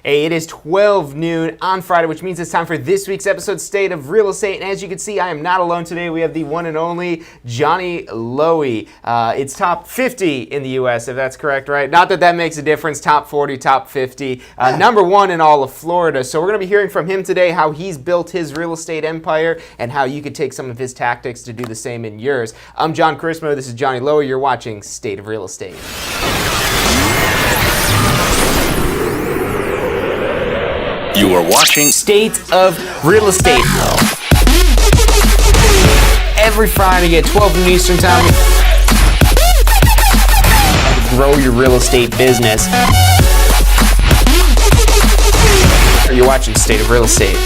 Hey, it is 12 noon on Friday, which means it's time for this week's episode, State of Real Estate. And as you can see, I am not alone today. We have the one and only Johnny Loewy. It's top 50 in the U.S., if that's correct, right? Not that that makes a difference. Top 40, top 50. Number one in all of Florida. So we're going to be hearing from him today how he's built his real estate empire and how you could take some of his tactics to do the same in yours. I'm John Chrismo. This is Johnny Loewy. You're watching State of Real Estate. You are watching State of Real Estate. Every Friday at 12 noon Eastern Time. Grow your real estate business. You're watching State of Real Estate.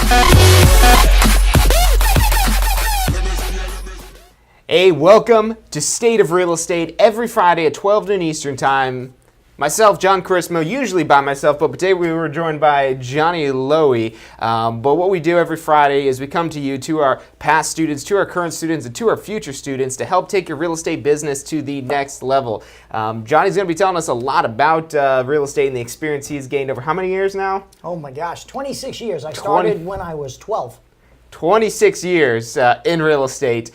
Hey, welcome to State of Real Estate every Friday at 12 noon Eastern Time. Myself, John Chrismo, usually by myself, but today we were joined by Johnny Loewy. But what we do every Friday is we come to you, to our past students, to our current students, and to our future students to help take your real estate business to the next level. Johnny's going to be telling us a lot about real estate and the experience he's gained over how many years now? Oh my gosh, 26 years. I started when I was 12. 26 years in real estate.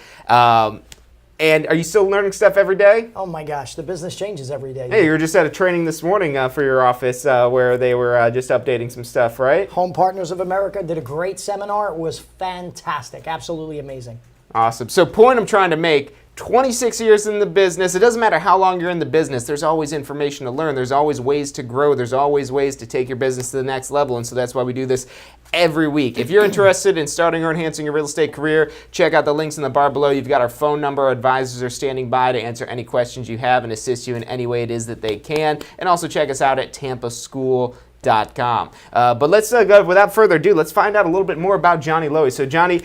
And are you still learning stuff every day? Oh my gosh, the business changes every day. Hey, you were just at a training this morning for your office where they were just updating some stuff, right? Home Partners of America did a great seminar. It was fantastic, absolutely amazing. Awesome. So point I'm trying to make, 26 years in the business, it doesn't matter how long you're in the business, there's always information to learn, there's always ways to grow, there's always ways to take your business to the next level, and so that's why we do this every week. If you're interested in starting or enhancing your real estate career, check out the links in the bar below. You've got our phone number. Our advisors are standing by to answer any questions you have and assist you in any way it is that they can, and also check us out at tampaschool.com. But let's go, without further ado, let's find out a little bit more about Johnny Loewy. So Johnny,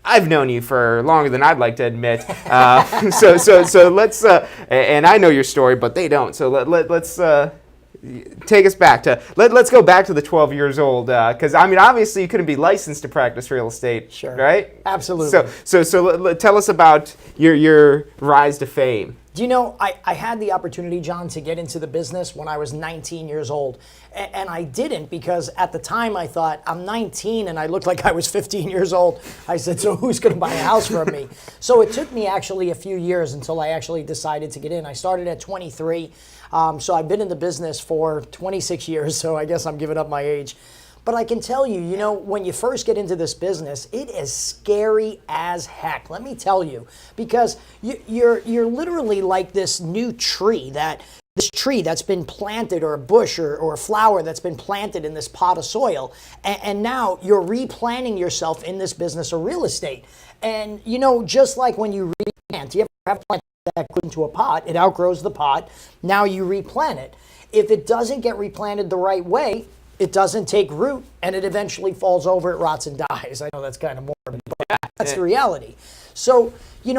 I've known you for longer than I'd like to admit. So let's, and I know your story, but they don't. So let's take us back to, let's go back to the 12 years old, because I mean, obviously you couldn't be licensed to practice real estate, Sure. right? Absolutely. So tell us about your rise to fame. Do you know, I had the opportunity, John, to get into the business when I was 19 years old. And I didn't because at the time I thought, I'm 19 and I looked like I was 15 years old. I said, so who's going to buy a house from me? So it took me actually a few years until I actually decided to get in. I started at 23. So I've been in the business for 26 years, so I guess I'm giving up my age. But I can tell you, when you first get into this business, it is scary as heck. Let me tell you, because you're literally like this new tree that's been planted, or a bush or a flower that's been planted in this pot of soil, and now you're replanting yourself in this business of real estate. And just like when you replant, you ever have a plant that goes into a pot, it outgrows the pot, now you replant it. If it doesn't get replanted the right way, it doesn't take root, and it eventually falls over, it rots and dies. I know that's kind of morbid, but that's the reality. So,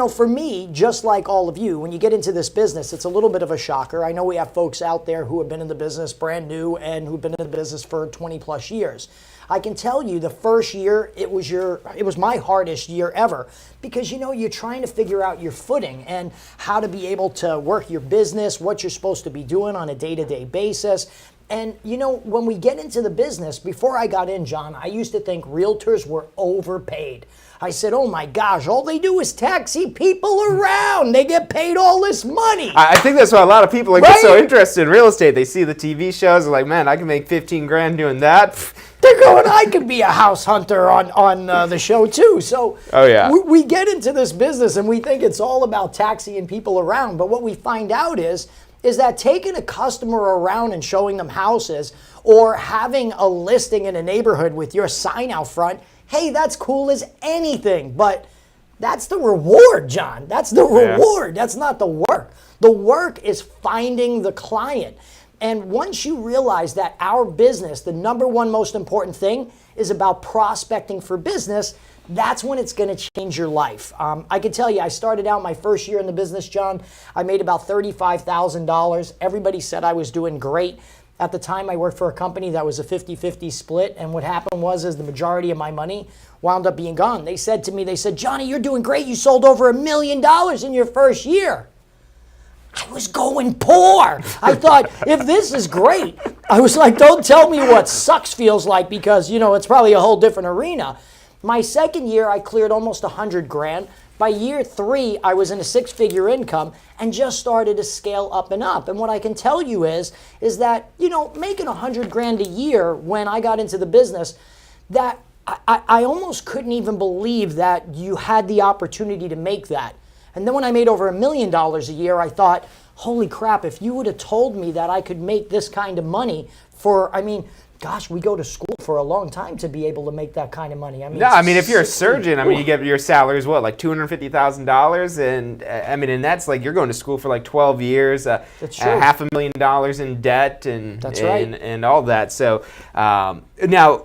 for me, just like all of you, when you get into this business, it's a little bit of a shocker. I know we have folks out there who have been in the business brand new and who've been in the business for 20 plus years. I can tell you the first year, it was my hardest year ever, because you're trying to figure out your footing and how to be able to work your business, what you're supposed to be doing on a day-to-day basis. And when we get into the business, before I got in, John, I used to think realtors were overpaid. I said, oh my gosh, all they do is taxi people around. They get paid all this money. I think that's why a lot of people get so interested in real estate. They see the TV shows, they're like, man, I can make 15 grand doing that. They're going, I could be a house hunter on the show too. So we get into this business and we think it's all about taxiing people around. But what we find out is that taking a customer around and showing them houses, or having a listing in a neighborhood with your sign out front, hey, that's cool as anything. But that's the reward, John. That's the reward. That's not the work. The work is finding the client. And once you realize that our business, the number one most important thing, is about prospecting for business, that's when it's going to change your life. I can tell you, I started out my first year in the business, John. I made about $35,000. Everybody said I was doing great. At the time, I worked for a company that was a 50-50 split, and what happened was the majority of my money wound up being gone. They said to me, Johnny, you're doing great. You sold over $1 million in your first year. I was going poor. I thought, if this is great, I was like, don't tell me what sucks feels like, because, it's probably a whole different arena. My second year, I cleared almost 100 grand. By year 3, I was in a 6-figure income and just started to scale up and up. And what I can tell you is that, making 100 grand a year when I got into the business, that I almost couldn't even believe that you had the opportunity to make that. And then when I made over $1 million a year, I thought, holy crap, if you would have told me that I could make this kind of money gosh, we go to school for a long time to be able to make that kind of money. If you're a surgeon, you get your salary is what, like $250,000, and that's like you're going to school for like 12 years, $500,000 in debt, and that's right, and all that. So now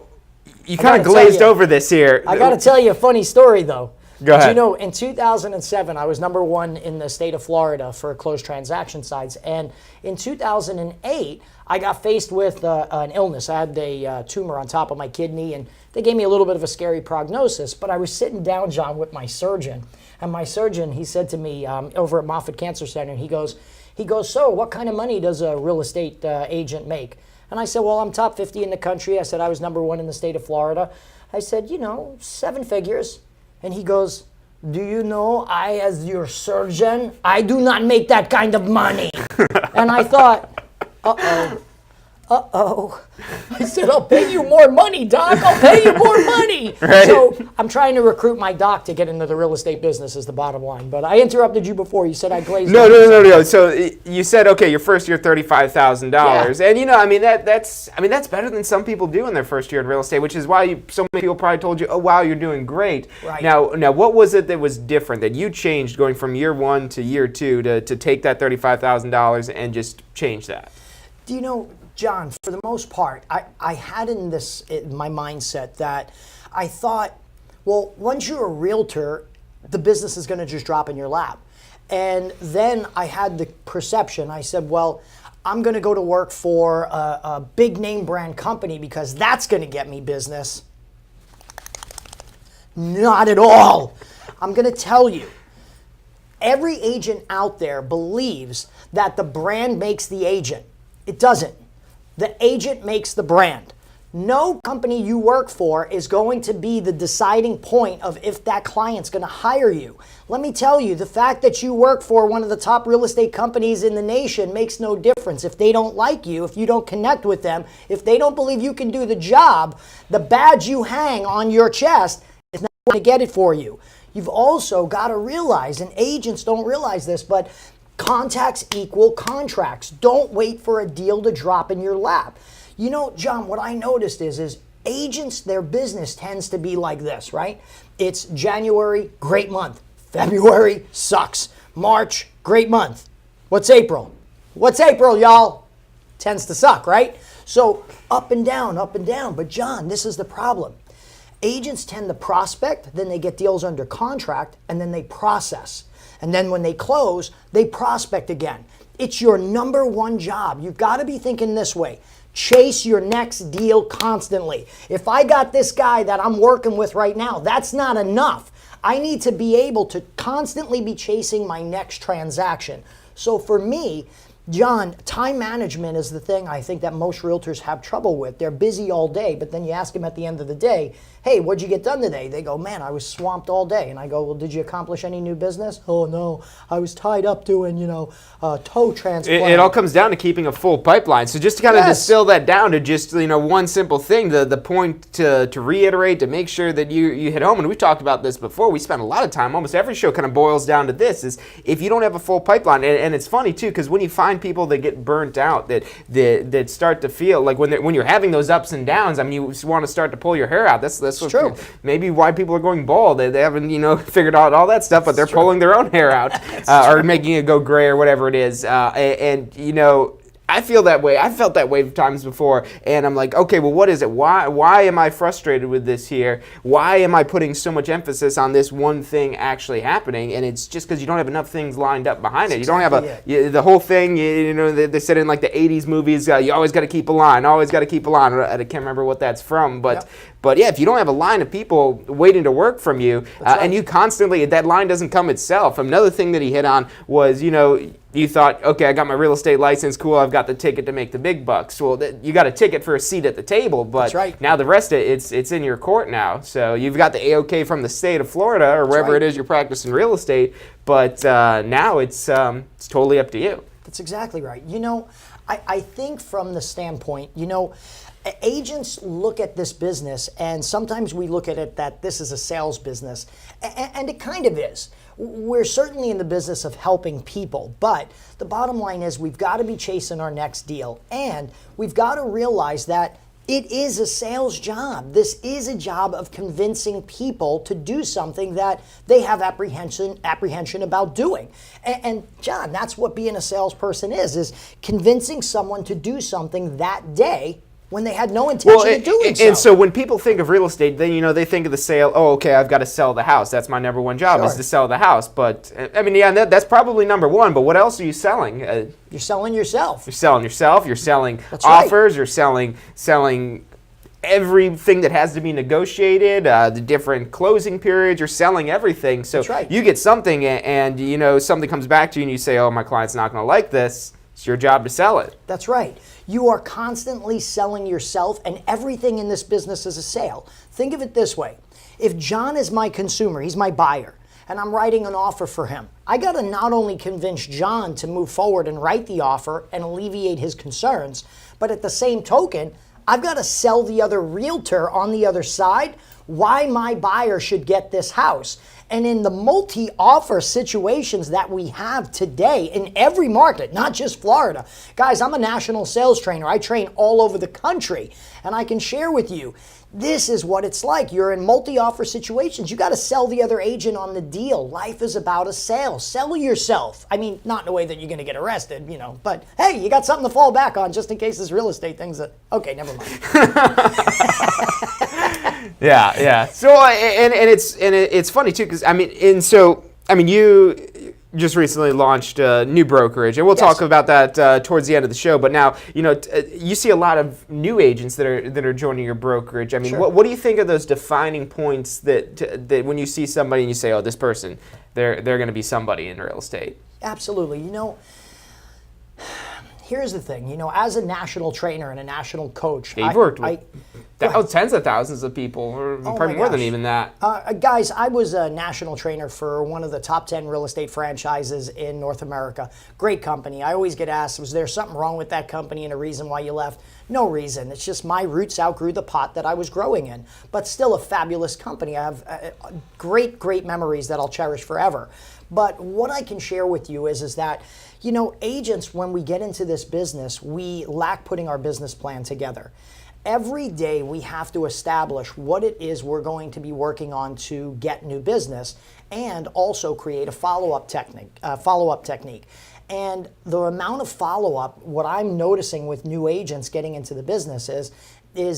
you kind of glazed over this here. I got to tell you a funny story though. Go ahead. In 2007, I was number 1 in the state of Florida for closed transaction sites. And in 2008, I got faced with an illness. I had a tumor on top of my kidney, and they gave me a little bit of a scary prognosis. But I was sitting down, John, with my surgeon. And my surgeon, he said to me over at Moffitt Cancer Center, he goes, so what kind of money does a real estate agent make? And I said, well, I'm top 50 in the country. I said, I was number 1 in the state of Florida. I said, 7 figures. And he goes, do you know, I, as your surgeon, I do not make that kind of money. And I thought, uh-oh. I said, I'll pay you more money, Doc. I'll pay you more money. Right. So I'm trying to recruit my doc to get into the real estate business is the bottom line. But I interrupted you before. You said I glazed over. No. So you said, okay, your first year, $35,000. Yeah. And that's better than some people do in their first year in real estate, which is why so many people probably told you, oh, wow, you're doing great. Right. Now, what was it that was different that you changed going from year 1 to year 2 to take that $35,000 and just change that? Do you know, John, for the most part, I had in my mindset that I thought, well, once you're a realtor, the business is going to just drop in your lap. And then I had the perception, I said, well, I'm going to go to work for a big name brand company because that's going to get me business. Not at all. I'm going to tell you, every agent out there believes that the brand makes the agent. It doesn't. The agent makes the brand. No company you work for is going to be the deciding point of if that client's going to hire you. Let me tell you, the fact that you work for one of the top real estate companies in the nation makes no difference. If they don't like you, if you don't connect with them, if they don't believe you can do the job, the badge you hang on your chest is not going to get it for you. You've also got to realize, and agents don't realize this, but contacts equal contracts. Don't wait for a deal to drop in your lap. John, what I noticed is agents, their business tends to be like this, right? It's January, great month. February, sucks. March, great month. What's April? What's April, y'all? Tends to suck, right? So up and down, up and down. But John, this is the problem. Agents tend to prospect, then they get deals under contract, and then they process. And then when they close, they prospect again. It's your number 1 job. You've got to be thinking this way. Chase your next deal constantly. If I got this guy that I'm working with right now, that's not enough. I need to be able to constantly be chasing my next transaction. So for me, John, time management is the thing I think that most realtors have trouble with. They're busy all day, but then you ask them at the end of the day, hey, what'd you get done today? They go, man, I was swamped all day. And I go, well, did you accomplish any new business? Oh, no, I was tied up doing, toe transplant. It all comes down to keeping a full pipeline. So just to kind of distill that down to just, one simple thing, the point to reiterate, to make sure that you hit home, and we've talked about this before, we spend a lot of time, almost every show kind of boils down to this, is if you don't have a full pipeline, and it's funny too, because when you find people that get burnt out, that start to feel like when you're having those ups and downs, you want to start to pull your hair out. That's what, true. Maybe why people are going bald. They haven't figured out all that stuff, but they're pulling their own hair out or making it go gray or whatever it is. I feel that way. I felt that way times before, and I'm like, okay, well, what is it? Why am I frustrated with this here? Why am I putting so much emphasis on this one thing actually happening? And it's just because you don't have enough things lined up behind it. You don't have the whole thing. They said in like the '80s movies, you always got to keep a line. Always got to keep a line. I can't remember what that's from, but. Yep. But yeah, if you don't have a line of people waiting to work from you, and you constantly, that line doesn't come itself. Another thing that he hit on was, he you thought, okay, I got my real estate license, cool, I've got the ticket to make the big bucks. Well, you got a ticket for a seat at the table, but That's right. now the rest of it's in your court now. So you've got the A-OK from the state of Florida or wherever right. it is you're practicing real estate, but now it's totally up to you. That's exactly right. I think from the standpoint, agents look at this business, and sometimes we look at it that this is a sales business, and it kind of is. We're certainly in the business of helping people, but the bottom line is we've got to be chasing our next deal, and we've got to realize that it is a sales job. This is a job of convincing people to do something that they have apprehension about doing. And John, that's what being a salesperson is convincing someone to do something that day when they had no intention of doing so. And so when people think of real estate, then they think of the sale. Oh, okay, I've got to sell the house. That's my number one job, is to sell the house. But I mean, yeah, that's probably number one. But what else are you selling? You're selling yourself. You're selling yourself. You're selling That's right. offers. You're selling everything that has to be negotiated. The different closing periods. You're selling everything. So That's right. you get something, and something comes back to you, and you say, "Oh, my client's not going to like this." It's your job to sell it. That's right. You are constantly selling yourself, and everything in this business is a sale. Think of it this way. If John is my consumer, he's my buyer, and I'm writing an offer for him, I got to not only convince John to move forward and write the offer and alleviate his concerns, but at the same token, I've got to sell the other realtor on the other side why my buyer should get this house. And in the multi-offer situations that we have today in every market, not just Florida. Guys, I'm a national sales trainer. I train all over the country. And I can share with you, this is what it's like. You're in multi-offer situations. You got to sell the other agent on the deal. Life is about a sale. Sell yourself. I mean, not in a way that you're going to get arrested, but hey, you got something to fall back on just in case this real estate thing's okay, never mind. Yeah. So and it's funny too, because you just recently launched a new brokerage, and we'll talk about that towards the end of the show. But now, you see a lot of new agents that are joining your brokerage. I mean, Sure. what do you think of those defining points that when you see somebody and you say, "Oh, this person, they're going to be somebody in real estate"? Absolutely. Here's the thing. As a national trainer and a national coach, You've worked with tens of thousands of people, or probably more than even that. Guys, I was a national trainer for one of the top 10 real estate franchises in North America. Great company. I always get asked, was there something wrong with that company and a reason why you left? No reason. It's just my roots outgrew the pot that I was growing in. But still a fabulous company. I have great memories that I'll cherish forever. But what I can share with you is that, agents, when we get into this business, we lack putting our business plan together. Every day we have to establish what it is we're going to be working on to get new business, and also create a follow-up technique. And the amount of follow-up, what I'm noticing with new agents getting into the business is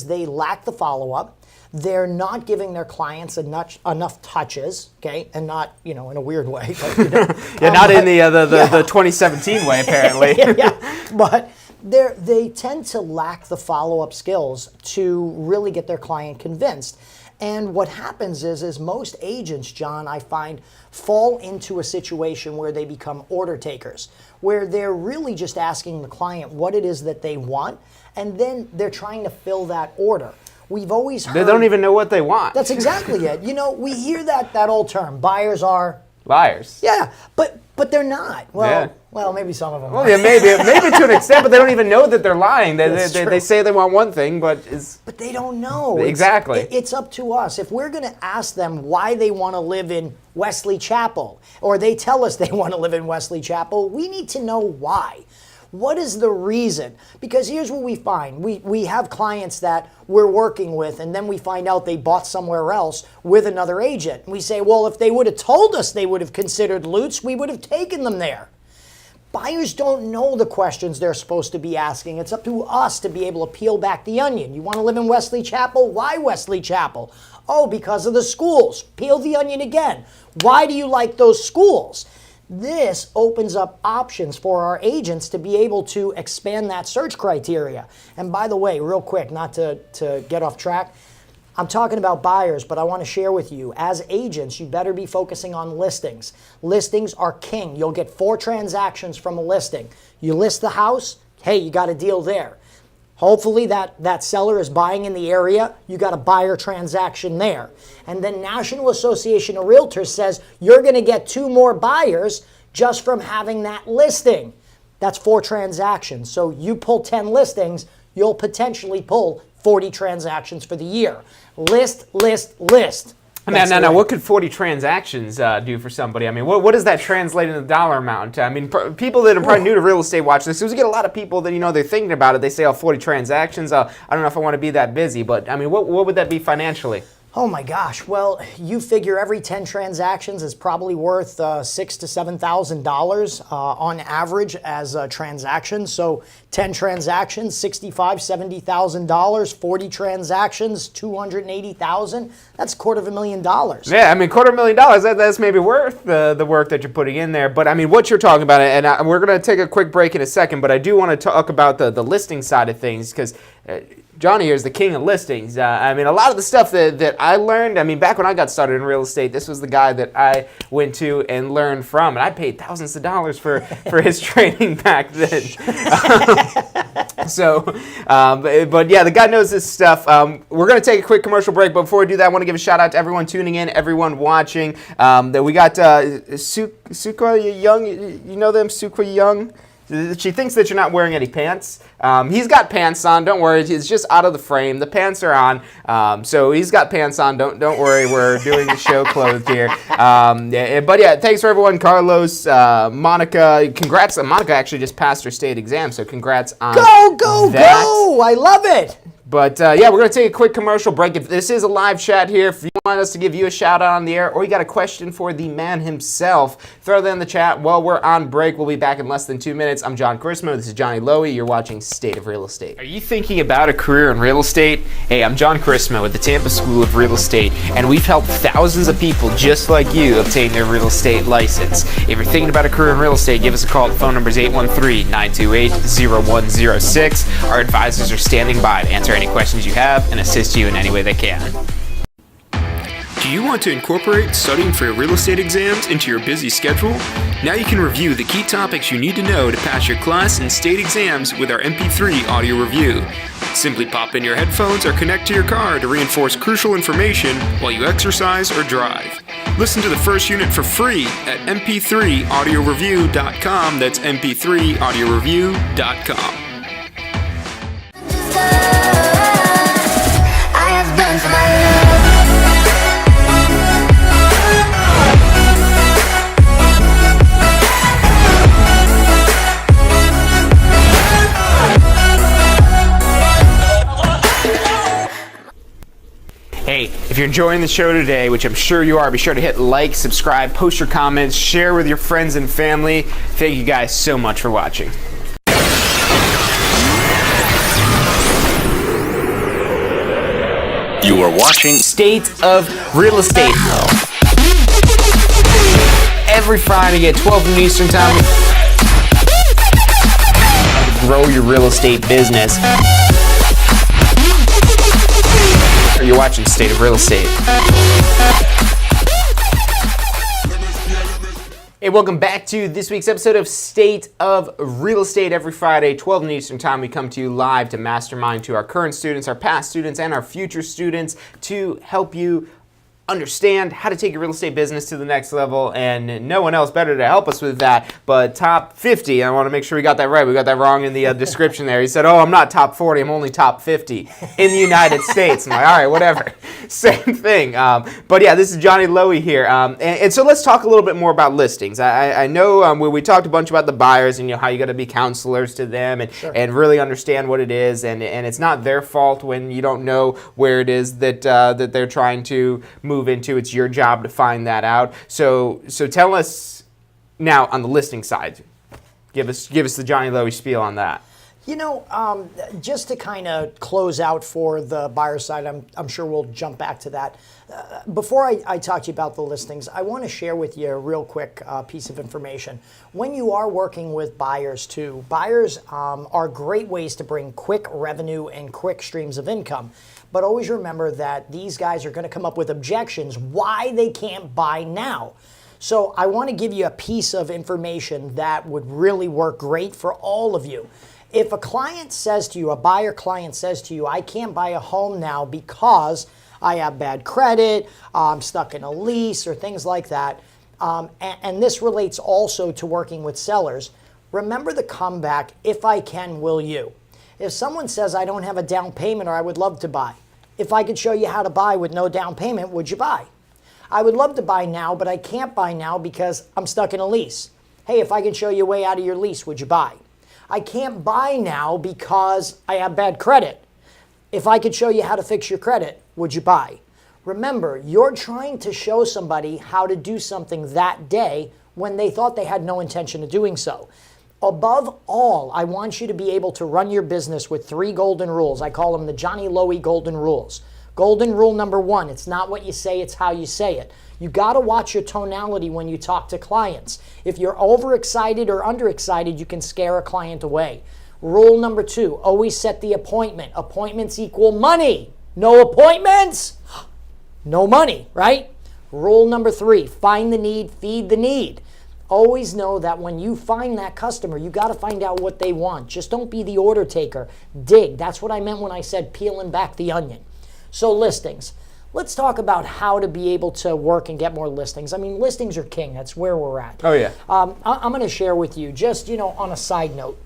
they lack the follow-up. They're not giving their clients enough touches, okay, and not in a weird way. But, not in the 2017 way, apparently. But they tend to lack the follow-up skills to really get their client convinced. And what happens is most agents, John, I find, fall into a situation where they become order takers, where they're really just asking the client what it is that they want, and then they're trying to fill that order. We've always heard... They don't even know what they want. That's exactly it. We hear that old term, buyers are... liars. Yeah, but they're not. Well, maybe some of them well, are. yeah, maybe to an extent, but they don't even know that they're lying. That's They true. say they want one thing, but they don't know. Exactly. It's up to us. If we're going to ask them why they want to live in Wesley Chapel, or they tell us they want to live in Wesley Chapel, we need to know why. What is the reason? Because here's what we find. We have clients that we're working with, and then we find out they bought somewhere else with another agent. And we say, well, if they would have told us they would have considered Lutz, we would have taken them there. Buyers don't know the questions they're supposed to be asking. It's up to us to be able to peel back the onion. You want to live in Wesley Chapel? Why Wesley Chapel? Oh, because of the schools. Peel the onion again. Why do you like those schools? This opens up options for our agents to be able to expand that search criteria. And by the way, real quick, not to get off track, I'm talking about buyers, but I want to share with you, as agents, you better be focusing on listings. Listings are king. You'll get 4 transactions from a listing. You list the house, hey, you got a deal there. Hopefully that seller is buying in the area. You got a buyer transaction there. And then National Association of Realtors says you're going to get 2 more buyers just from having that listing. That's 4 transactions. So you pull 10 listings, you'll potentially pull 40 transactions for the year. List, list, list. Now, what could 40 transactions do for somebody? I mean, what does that translate into dollar amount? I mean, people that are probably new to real estate watch this, because we get a lot of people that, they're thinking about it. They say, 40 transactions. I don't know if I want to be that busy. But, I mean, what would that be financially? Oh my gosh! Well, you figure every 10 transactions is probably worth $6,000 to $7,000 on average as a transaction. So 10 transactions, $65,000, $70,000. 40 transactions, $280,000. That's $250,000. Yeah, I mean, $250,000. That's maybe worth the work that you're putting in there. But I mean, what you're talking about, and we're going to take a quick break in a second. But I do want to talk about the listing side of things, because Johnny here is the king of listings. I mean, a lot of the stuff that I learned, I mean, back when I got started in real estate, this was the guy that I went to and learned from. And I paid thousands of dollars for his training back then. But yeah, the guy knows this stuff. We're going to take a quick commercial break. But before we do that, I want to give a shout out to everyone tuning in, everyone watching. That we got Sukwa Young. You know them, Sukwa Young? She thinks that you're not wearing any pants. He's got pants on. Don't worry. It's just out of the frame. The pants are on. So he's got pants on. Don't worry. We're doing the show clothed here. But yeah, thanks for everyone. Carlos, Monica. Congrats. Monica actually just passed her state exam. So congrats on Go! I love it. But yeah, we're going to take a quick commercial break. If this is a live chat here, if you want us to give you a shout out on the air, or you got a question for the man himself, throw that in the chat while we're on break. We'll be back in less than 2 minutes. I'm John Chrismo. This is Johnny Loewy. You're watching State of Real Estate. Are you thinking about a career in real estate? Hey, I'm John Chrismo with the Tampa School of Real Estate, and we've helped thousands of people just like you obtain their real estate license. If you're thinking about a career in real estate, give us a call. The phone number is 813-928-0106. Our advisors are standing by to answer any questions you have and assist you in any way they can. Do you want to incorporate studying for your real estate exams into your busy schedule? Now you can review the key topics you need to know to pass your class and state exams with our MP3 audio review. Simply pop in your headphones or connect to your car to reinforce crucial information while you exercise or drive. Listen to the first unit for free at mp3audioreview.com. That's mp3audioreview.com. Hey, if you're enjoying the show today, which I'm sure you are, be sure to hit like, subscribe, post your comments, share with your friends and family. Thank you guys so much for watching. You are watching State of Real Estate. Every Friday at 12 noon Eastern Time. Grow your real estate business. You're watching State of Real Estate. Hey, welcome back to this week's episode of State of Real Estate. Every Friday, 12 noon Eastern Time, we come to you live to mastermind to our current students, our past students, and our future students to help you understand how to take your real estate business to the next level, and no one else better to help us with that but top 50. I want to make sure we got that right. We got that wrong in the description there. He said, oh, I'm not top 40, I'm only top 50 in the United States. I'm like, all right, whatever. Same thing. But yeah, this is Johnny Loewy here. And so let's talk a little bit more about listings. I know we talked a bunch about the buyers and how you got to be counselors to them and, Sure. and really understand what it is. And it's not their fault when you don't know where it is that they're trying to move into. It's your job to find that out. So tell us now on the listing side. Give us the Johnny Loewy spiel on that. Just to kind of close out for the buyer side, I'm sure we'll jump back to that. Before I talk to you about the listings, I want to share with you a real quick piece of information. When you are working with buyers too, buyers are great ways to bring quick revenue and quick streams of income. But always remember that these guys are going to come up with objections why they can't buy now. So I want to give you a piece of information that would really work great for all of you. If a client says to you, a buyer client says to you, I can't buy a home now because I have bad credit, I'm stuck in a lease, or things like that, and this relates also to working with sellers, remember the comeback, if I can, will you? If someone says, I don't have a down payment or I would love to buy, if I could show you how to buy with no down payment, would you buy? I would love to buy now, but I can't buy now because I'm stuck in a lease. Hey, if I can show you a way out of your lease, would you buy? I can't buy now because I have bad credit. If I could show you how to fix your credit, would you buy? Remember, you're trying to show somebody how to do something that day when they thought they had no intention of doing so. Above all, I want you to be able to run your business with 3 golden rules. I call them the Johnny Loewy golden rules. Golden rule number 1, it's not what you say, it's how you say it. You got to watch your tonality when you talk to clients. If you're overexcited or underexcited, you can scare a client away. Rule number 2, always set the appointment. Appointments equal money. No appointments, no money, right? Rule number 3, find the need, feed the need. Always know that when you find that customer, you got to find out what they want. Just don't be the order taker. Dig. That's what I meant when I said peeling back the onion. So listings. Let's talk about how to be able to work and get more listings. I mean, listings are king. That's where we're at. Oh, yeah. I'm going to share with you, just, on a side note,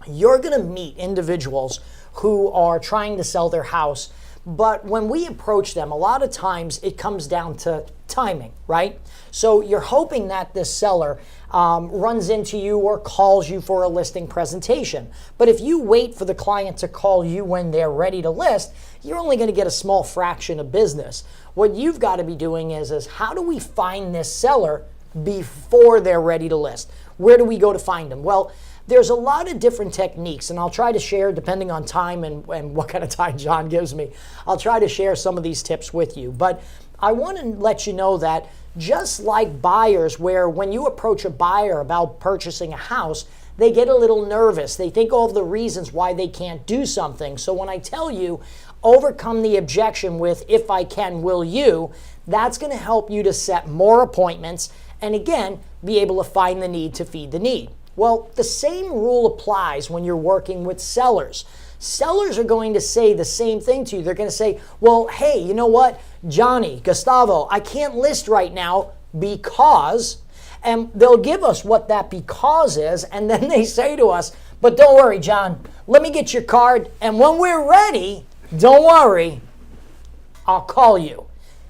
you're going to meet individuals who are trying to sell their house, but when we approach them, a lot of times it comes down to timing, right? So you're hoping that this seller runs into you or calls you for a listing presentation. But if you wait for the client to call you when they're ready to list, you're only going to get a small fraction of business. What you've got to be doing is how do we find this seller before they're ready to list? Where do we go to find them? Well, there's a lot of different techniques, and I'll try to share, depending on time and what kind of time John gives me, I'll try to share some of these tips with you. But I want to let you know that just like buyers, where when you approach a buyer about purchasing a house, they get a little nervous. They think all of the reasons why they can't do something. So when I tell you, overcome the objection with, if I can, will you, that's going to help you to set more appointments and, again, be able to find the need to feed the need. Well, the same rule applies when you're working with sellers. Sellers are going to say the same thing to you. They're going to say, well, hey, you know what, Johnny, Gustavo, I can't list right now because, and they'll give us what that because is, and then they say to us, but don't worry, John, let me get your card, and when we're ready, don't worry, I'll call you.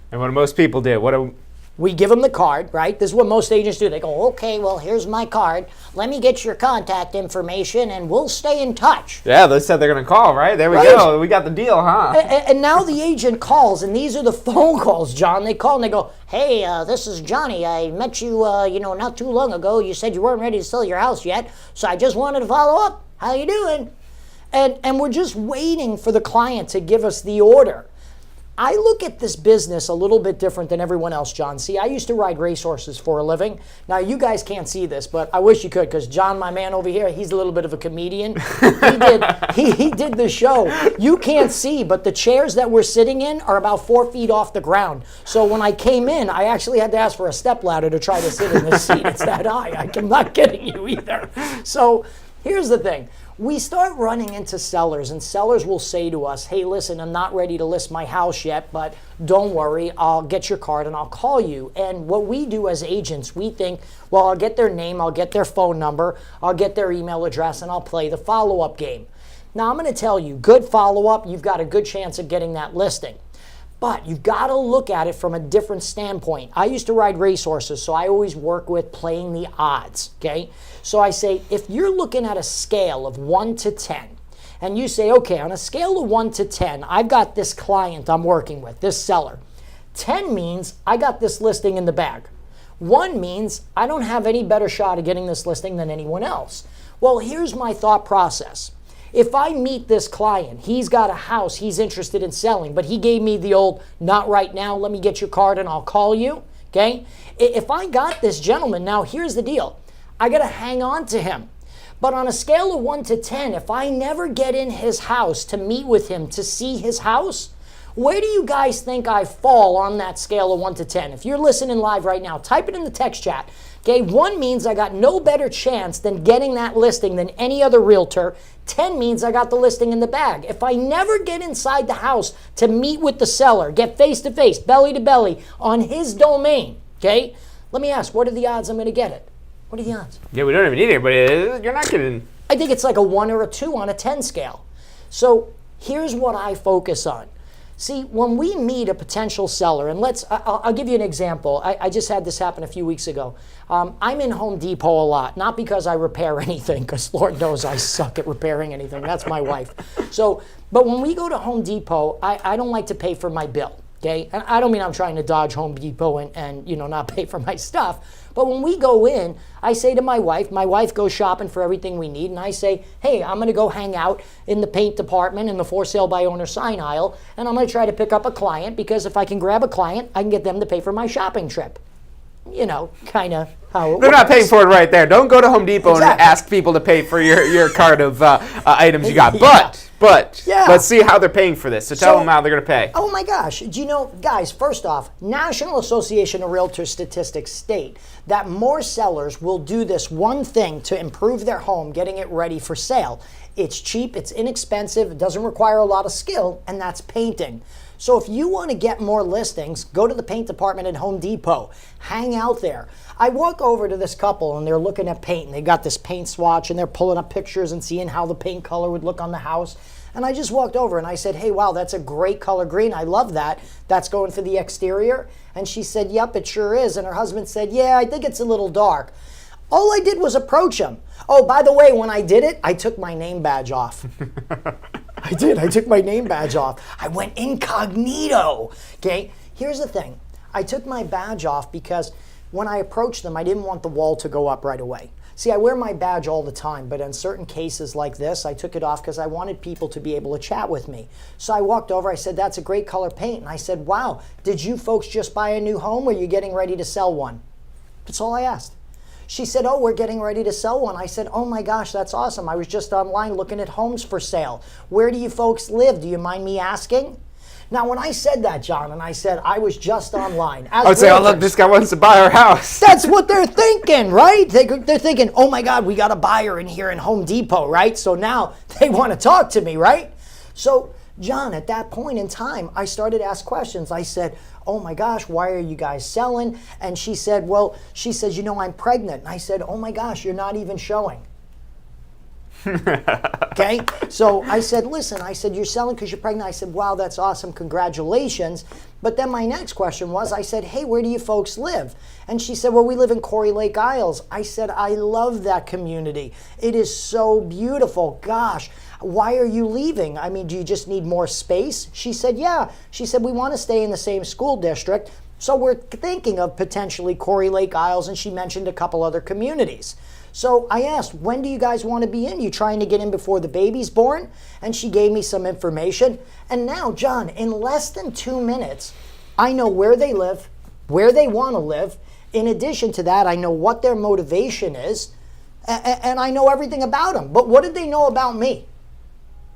And what do most people do? We give them the card, right? This is what most agents do. They go, okay, well, here's my card. Let me get your contact information, and we'll stay in touch. Yeah, they said they're going to call, right? There we go. We got the deal, huh? And now the agent calls, and these are the phone calls, John. They call, and they go, hey, this is Johnny. I met you, not too long ago. You said you weren't ready to sell your house yet, so I just wanted to follow up. How you doing? And we're just waiting for the client to give us the order. I look at this business a little bit different than everyone else, John. See, I used to ride racehorses for a living. Now, you guys can't see this, but I wish you could, because John, my man over here, he's a little bit of a comedian. He did the show. You can't see, but the chairs that we're sitting in are about 4 feet off the ground. So when I came in, I actually had to ask for a stepladder to try to sit in this seat. It's that high. I'm not kidding you either. So here's the thing. We start running into sellers, and sellers will say to us, hey, listen, I'm not ready to list my house yet, but don't worry, I'll get your card and I'll call you. And what we do as agents, we think, well, I'll get their name, I'll get their phone number, I'll get their email address, and I'll play the follow-up game. Now, I'm going to tell you, good follow-up, you've got a good chance of getting that listing. But you've got to look at it from a different standpoint. I used to ride racehorses, so I always work with playing the odds, okay? So I say, if you're looking at a scale of 1 to 10, and you say, okay, on a scale of 1 to 10, I've got this client I'm working with, this seller. 10 means I got this listing in the bag. 1 means I don't have any better shot of getting this listing than anyone else. Well, here's my thought process. If I meet this client, he's got a house he's interested in selling, but he gave me the old, not right now, let me get your card and I'll call you, okay? If I got this gentleman, now here's the deal. I got to hang on to him. But on a scale of 1 to 10, if I never get in his house to meet with him, to see his house, where do you guys think I fall on that scale of 1 to 10? If you're listening live right now, type it in the text chat. Okay, 1 means I got no better chance than getting that listing than any other realtor. 10 means I got the listing in the bag. If I never get inside the house to meet with the seller, get face to face, belly to belly on his domain, okay, let me ask, what are the odds I'm going to get it? What are the odds? Yeah, we don't even need it, but you're not getting. I think it's like a 1 or a 2 on a 10 scale. So here's what I focus on. See, when we meet a potential seller, and I'll give you an example. I just had this happen a few weeks ago. I'm in Home Depot a lot, not because I repair anything, because Lord knows I suck at repairing anything. That's my wife. But when we go to Home Depot, I don't like to pay for my bill. Okay, and I don't mean I'm trying to dodge Home Depot and not pay for my stuff. But when we go in, I say to my wife goes shopping for everything we need, and I say, hey, I'm going to go hang out in the paint department in the for sale by owner sign aisle, and I'm going to try to pick up a client, because if I can grab a client, I can get them to pay for my shopping trip. Kind of how it They're works. not paying for it right there. Don't go to Home Depot and Exactly. ask people to pay for your cart of items you got. Yeah. But Yeah. let's see how they're paying for this. So tell them how they're going to pay. Oh my gosh. Do you know, guys, first off, National Association of Realtors statistics state that more sellers will do this one thing to improve their home, getting it ready for sale. It's cheap, it's inexpensive, it doesn't require a lot of skill, and that's painting. So if you want to get more listings, go to the paint department at Home Depot. Hang out there. I walk over to this couple and they're looking at paint, and they got this paint swatch and they're pulling up pictures and seeing how the paint color would look on the house. And I just walked over and I said, hey, wow, that's a great color green. I love that. That's going for the exterior? And she said, yep, it sure is. And her husband said, yeah, I think it's a little dark. All I did was approach him. Oh, by the way, when I did it, I took my name badge off. I did. I took my name badge off. I went incognito. Okay. Here's the thing. I took my badge off because when I approached them, I didn't want the wall to go up right away. See, I wear my badge all the time, but in certain cases like this, I took it off because I wanted people to be able to chat with me. So I walked over, I said, that's a great color paint. And I said, wow, did you folks just buy a new home, or are you getting ready to sell one? That's all I asked. She said, oh, we're getting ready to sell one. I said, oh my gosh, that's awesome. I was just online looking at homes for sale. Where do you folks live? Do you mind me asking? Now, when I said that, John, and I said I was just online, as I would say, oh, look, realtors, this guy wants to buy our house. that's what they're thinking, right? They're thinking, oh my God, we got a buyer in here in Home Depot, right? So now they want to talk to me, right? So, John, at that point in time, I started to ask questions. I said, oh my gosh, why are you guys selling? And she said, well, I'm pregnant. And I said, oh my gosh, you're not even showing. Okay, so I said, listen, I said, you're selling because you're pregnant. I said, wow, that's awesome, congratulations. But then my next question was, I said, hey, where do you folks live? And she said, well, we live in Corey Lake Isles. I said, I love that community. It is so beautiful. Gosh, why are you leaving? I mean, do you just need more space? She said, yeah. She said, we want to stay in the same school district, so we're thinking of potentially Corey Lake Isles, and she mentioned a couple other communities. So I asked, when do you guys want to be in? You trying to get in before the baby's born? And she gave me some information. And now, John, in less than 2 minutes, I know where they live, where they want to live. In addition to that, I know what their motivation is, and I know everything about them. But what did they know about me?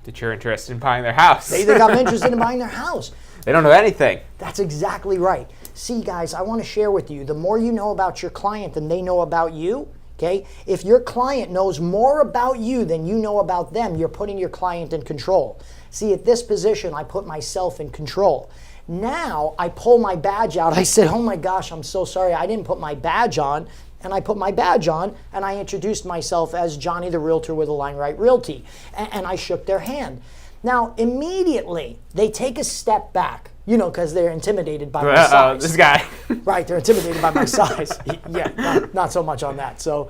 That you're interested in buying their house. They think I'm interested in buying their house. They don't know anything. That's exactly right. See, guys, I want to share with you, the more you know about your client than they know about you, okay? If your client knows more about you than you know about them, you're putting your client in control. See, at this position, I put myself in control. Now, I pull my badge out. I said, oh my gosh, I'm so sorry. I didn't put my badge on. And I put my badge on, and I introduced myself as Johnny the Realtor with Align Right Realty. And I shook their hand. Now, immediately, they take a step back, because they're intimidated by my size. This guy. Right, they're intimidated by my size. Yeah, not so much on that. So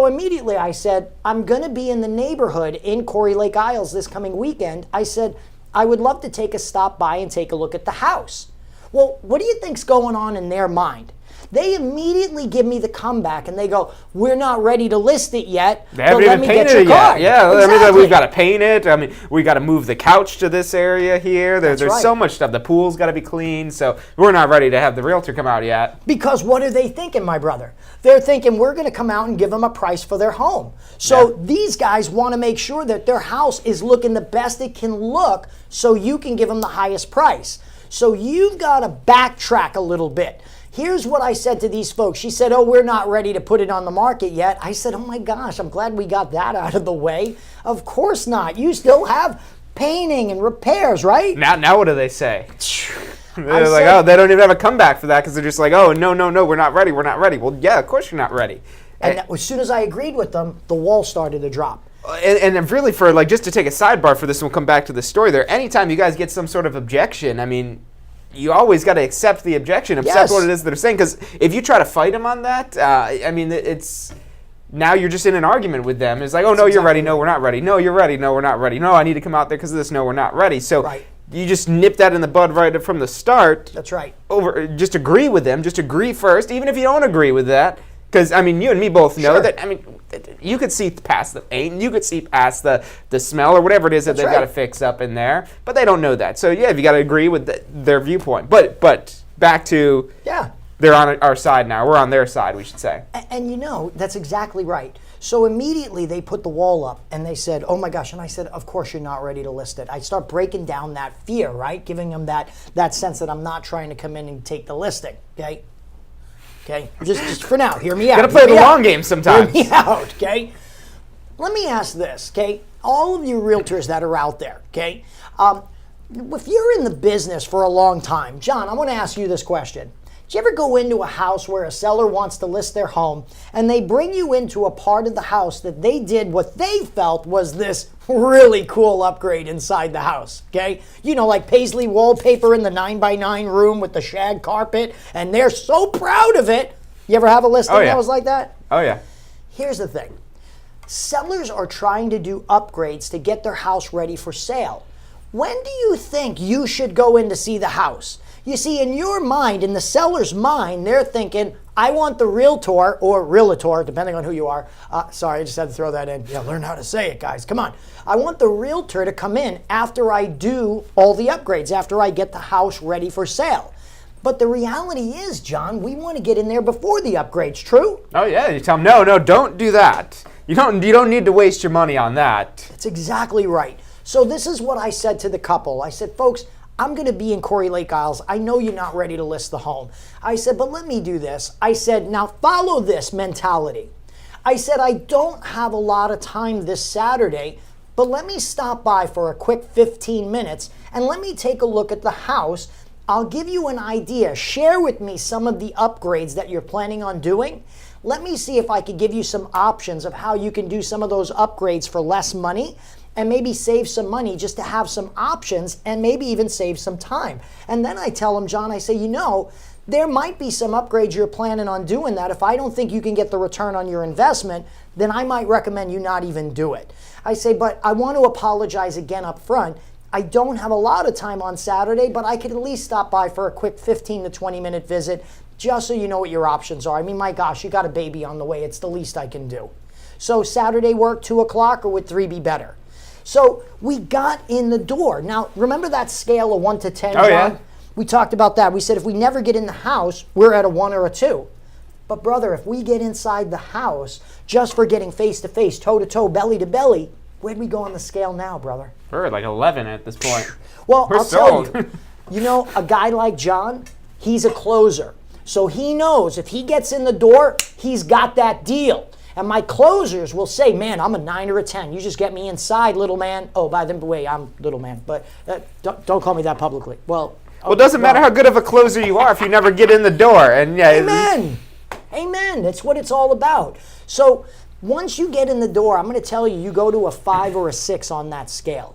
immediately I said, I'm going to be in the neighborhood in Corey Lake Isles this coming weekend. I said, I would love to take a stop by and take a look at the house. Well, what do you think's going on in their mind? They immediately give me the comeback and they go, we're not ready to list it yet. They haven't but let even me painted get your it yet. card. Yeah, Exactly. I mean, we've got to paint it. I mean, we got to move the couch to this area here. There's right. so much stuff. The pool's got to be clean. So we're not ready to have the realtor come out yet. Because what are they thinking, my brother? They're thinking we're going to come out and give them a price for their home. So these guys want to make sure that their house is looking the best it can look so you can give them the highest price. So you've got to backtrack a little bit. Here's what I said to these folks. She said, oh, we're not ready to put it on the market yet. I said, oh my gosh, I'm glad we got that out of the way. Of course not. You still have painting and repairs, right? Now what do they say? They're I like, said- oh, they don't even have a comeback for that because they're just like, oh, no, we're not ready. We're not ready. Well, yeah, of course you're not ready. And as soon as I agreed with them, the wall started to drop. And really, for like, just to take a sidebar for this, and we'll come back to the story there. Anytime you guys get some sort of objection, I mean, you always got to accept the objection, accept what it is that they're saying. Because if you try to fight them on that, I mean, it's now you're just in an argument with them. It's like, oh, no, you're ready. No, we're not ready. No, you're ready. No, we're not ready. No, I need to come out there because of this. No, we're not ready. So you just nip that in the bud right from the start. That's right. Just agree with them. Just agree first, even if you don't agree with that. Because, I mean, you and me both know that, I mean, you could see past the paint, you could see past the smell or whatever it is that they've got to fix up in there, but they don't know that. So, yeah, you got to agree with their viewpoint. But back to, they're on our side now. We're on their side, we should say. And you know, that's exactly right. So immediately they put the wall up and they said, oh my gosh. And I said, of course you're not ready to list it. I start breaking down that fear, right? Giving them that sense that I'm not trying to come in and take the listing, okay? Okay, just for now, hear me out. Got to play the long game sometimes. Hear me out, okay? Let me ask this, okay? All of you realtors that are out there, okay? If you're in the business for a long time, John, I want to ask you this question. Did you ever go into a house where a seller wants to list their home and they bring you into a part of the house that they did what they felt was this really cool upgrade inside the house, okay? You know, like paisley wallpaper in the 9x9 room with the shag carpet, and they're so proud of it. You ever have a listing that was like that? Oh, yeah. Here's the thing. Sellers are trying to do upgrades to get their house ready for sale. When do you think you should go in to see the house? You see, in your mind, in the seller's mind, they're thinking, I want the realtor, or realtor, depending on who you are. Sorry, I just had to throw that in. Yeah, learn how to say it, guys. Come on. I want the realtor to come in after I do all the upgrades, after I get the house ready for sale. But the reality is, John, we want to get in there before the upgrades, true? Oh, yeah. You tell them, no, don't do that. You don't need to waste your money on that. That's exactly right. So this is what I said to the couple. I said, folks, I'm going to be in Corey Lake Isles. I know you're not ready to list the home. I said, but let me do this. I said, now follow this mentality. I said, I don't have a lot of time this Saturday, but let me stop by for a quick 15 minutes and let me take a look at the house. I'll give you an idea. Share with me some of the upgrades that you're planning on doing. Let me see if I could give you some options of how you can do some of those upgrades for less money and maybe save some money just to have some options and maybe even save some time. And then I tell them, John, I say, you know, there might be some upgrades you're planning on doing that if I don't think you can get the return on your investment, then I might recommend you not even do it. I say, but I want to apologize again up front. I don't have a lot of time on Saturday, but I could at least stop by for a quick 15 to 20 minute visit just so you know what your options are. I mean, my gosh, you got a baby on the way. It's the least I can do. So Saturday work, 2 o'clock, or would 3 be better? So we got in the door. Now, remember that scale of 1 to 10, John? Yeah. We talked about that. We said if we never get in the house, we're at a 1 or a 2. But brother, if we get inside the house just for getting face-to-face, toe-to-toe, belly-to-belly, where'd we go on the scale now, brother? We're at like 11 at this point. Well, We're I'll tell sold. you, you know, a guy like John, he's a closer. So he knows if he gets in the door, he's got that deal. And my closers will say, man, I'm a 9 or a 10. You just get me inside, little man. Oh, by the way, I'm little man. But don't call me that publicly. Well, it doesn't matter how good of a closer you are if you never get in the door. And yeah, amen. Amen. That's what it's all about. So once you get in the door, I'm going to tell you, you go to a 5 or a 6 on that scale.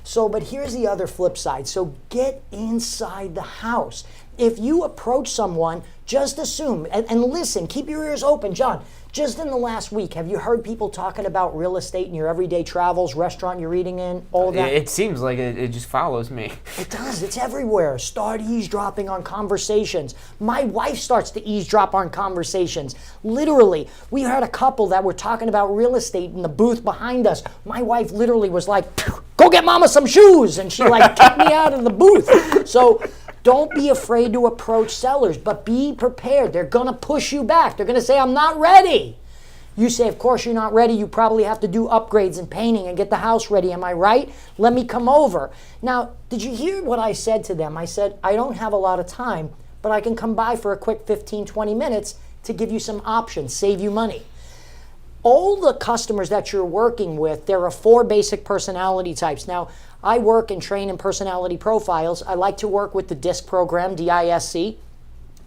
So, but here's the other flip side. So get inside the house. If you approach someone, just assume, and listen, keep your ears open. John, just in the last week, have you heard people talking about real estate in your everyday travels, restaurant you're eating in, all of that? It seems like it just follows me. It does. It's everywhere. Start eavesdropping on conversations. My wife starts to eavesdrop on conversations. Literally, we had a couple that were talking about real estate in the booth behind us. My wife literally was like, "Go get mama some shoes," and she like kicked me out of the booth. So don't be afraid to approach sellers, but be prepared. They're going to push you back. They're going to say, "I'm not ready." You say, "Of course you're not ready. You probably have to do upgrades and painting and get the house ready. Am I right? Let me come over." Now, did you hear what I said to them? I said, "I don't have a lot of time, but I can come by for a quick 15, 20 minutes to give you some options, save you money." All the customers that you're working with, there are 4 basic personality types. Now, I work and train in personality profiles. I like to work with the DISC program, DISC.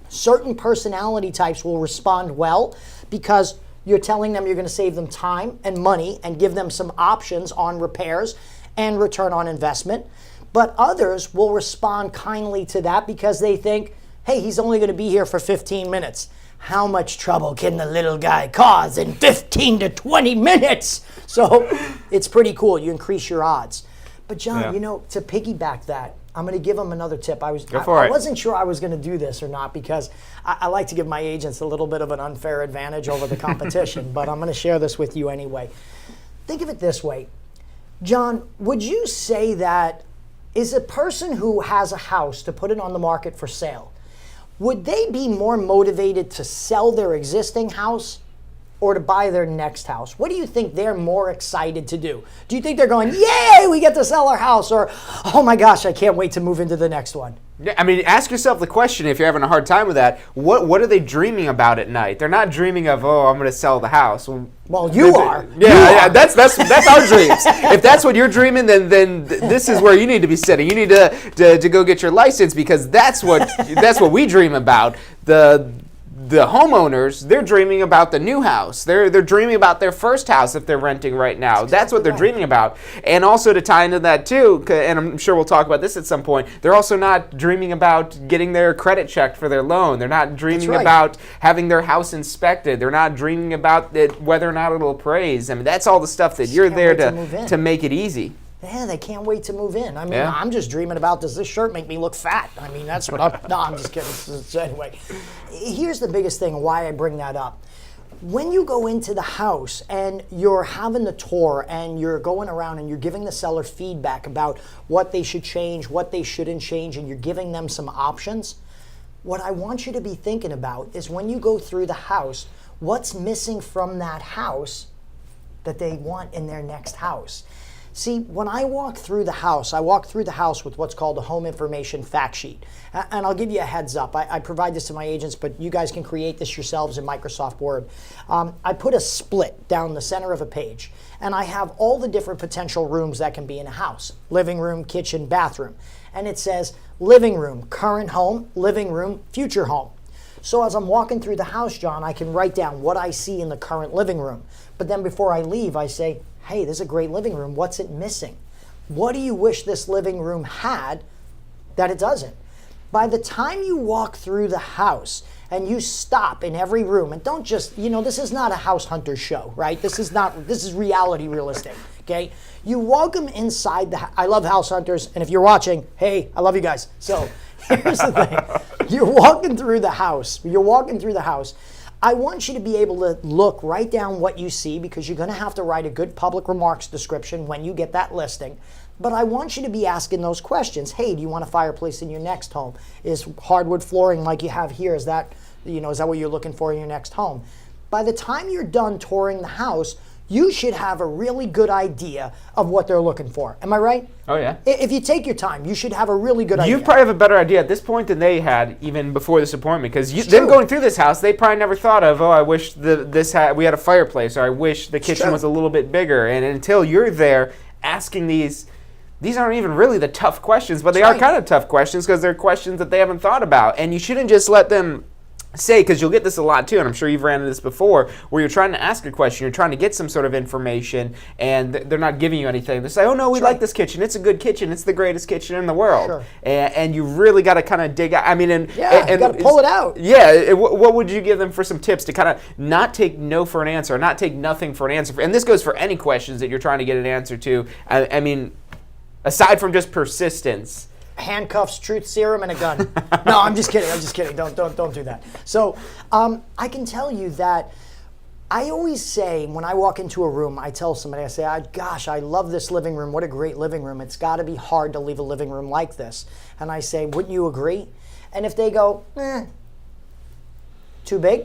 Certain personality types will respond well because you're telling them you're going to save them time and money and give them some options on repairs and return on investment. But others will respond kindly to that because they think, "Hey, he's only going to be here for 15 minutes. How much trouble can the little guy cause in 15 to 20 minutes?" So it's pretty cool. You increase your odds. But John, to piggyback that, I'm going to give them another tip. I wasn't sure I was going to do this or not because I like to give my agents a little bit of an unfair advantage over the competition, but I'm going to share this with you anyway. Think of it this way. John, would you say that is a person who has a house to put it on the market for sale, would they be more motivated to sell their existing house or to buy their next house? What do you think they're more excited to do? Do you think they're going, "Yay, we get to sell our house," or, "Oh my gosh, I can't wait to move into the next one"? Yeah, I mean, ask yourself the question if you're having a hard time with that. What are they dreaming about at night? They're not dreaming of, "Oh, I'm going to sell the house." Well, you are. Yeah, that's our dreams. If that's what you're dreaming, then this is where you need to be sitting. You need to go get your license because that's what we dream about. The homeowners, they're dreaming about the new house. They're dreaming about their first house if they're renting right now. That's what they're dreaming about. And also to tie into that too, and I'm sure we'll talk about this at some point, they're also not dreaming about getting their credit checked for their loan. They're not dreaming about having their house inspected. They're not dreaming about whether or not it'll appraise. I mean, that's all the stuff that you're there to make it easy. Yeah, they can't wait to move in. I mean, I'm just dreaming about, does this shirt make me look fat? I mean, that's what I'm just kidding. So anyway, here's the biggest thing why I bring that up. When you go into the house and you're having the tour and you're going around and you're giving the seller feedback about what they should change, what they shouldn't change, and you're giving them some options, what I want you to be thinking about is when you go through the house, what's missing from that house that they want in their next house. See, when I walk through the house, I walk through the house with what's called a home information fact sheet. And I'll give you a heads up. I provide this to my agents, but you guys can create this yourselves in Microsoft Word. I put a split down the center of a page, and I have all the different potential rooms that can be in a house. Living room, kitchen, bathroom. And it says living room, current home, living room, future home. So as I'm walking through the house, John, I can write down what I see in the current living room. But then before I leave, I say, "Hey, this is a great living room. What's it missing? What do you wish this living room had that it doesn't?" By the time you walk through the house and you stop in every room, and don't just, this is not a house hunter show, right? This is reality real estate, okay? You walk them inside I love house hunters, and if you're watching, hey, I love you guys. So here's the thing. You're walking through the house. I want you to be able to look right down what you see because you're going to have to write a good public remarks description when you get that listing. But I want you to be asking those questions. Hey, do you want a fireplace in your next home? Is hardwood flooring like you have here, is that what you're looking for in your next home? By the time you're done touring the house, you should have a really good idea of what they're looking for. Am I right? Oh, yeah. If you take your time, you should have a really good idea. You probably have a better idea at this point than they had even before this appointment, because them going through this house, they probably never thought of, "Oh, I wish we had a fireplace," or "I wish the kitchen was a little bit bigger." And until you're there asking these aren't even really the tough questions, but they are kind of tough questions because they're questions that they haven't thought about. And you shouldn't just let them say, because you'll get this a lot too, and I'm sure you've ran into this before, where you're trying to ask a question, you're trying to get some sort of information, and they're not giving you anything. They say, oh no, we like this kitchen, it's a good kitchen, it's the greatest kitchen in the world. Sure. And you really got to kind of dig out. I mean, and you got to pull it out. Yeah, what would you give them for some tips to kind of not take no for an answer, or not take nothing for an answer? And this goes for any questions that you're trying to get an answer to. I mean, aside from just persistence. Handcuffs, truth serum, and a gun. No, I'm just kidding. Don't do that. So I can tell you that I always say when I walk into a room, I tell somebody, I say, gosh, I love this living room. What a great living room. It's got to be hard to leave a living room like this. And I say, wouldn't you agree? And if they go, too big?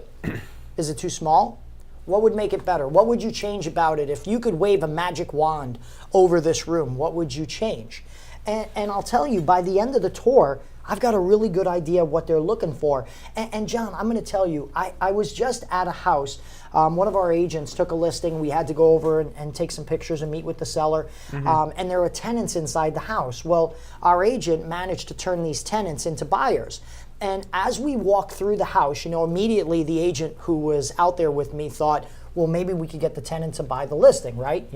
Is it too small? What would make it better? What would you change about it? If you could wave a magic wand over this room, what would you change? And I'll tell you, by the end of the tour, I've got a really good idea of what they're looking for. And John, I'm going to tell you, I was just at a house. One of our agents took a listing. We had to go over and take some pictures and meet with the seller. And there were tenants inside the house. Well, our agent managed to turn these tenants into buyers. And as we walked through the house, immediately the agent who was out there with me thought, well, maybe we could get the tenant to buy the listing, right?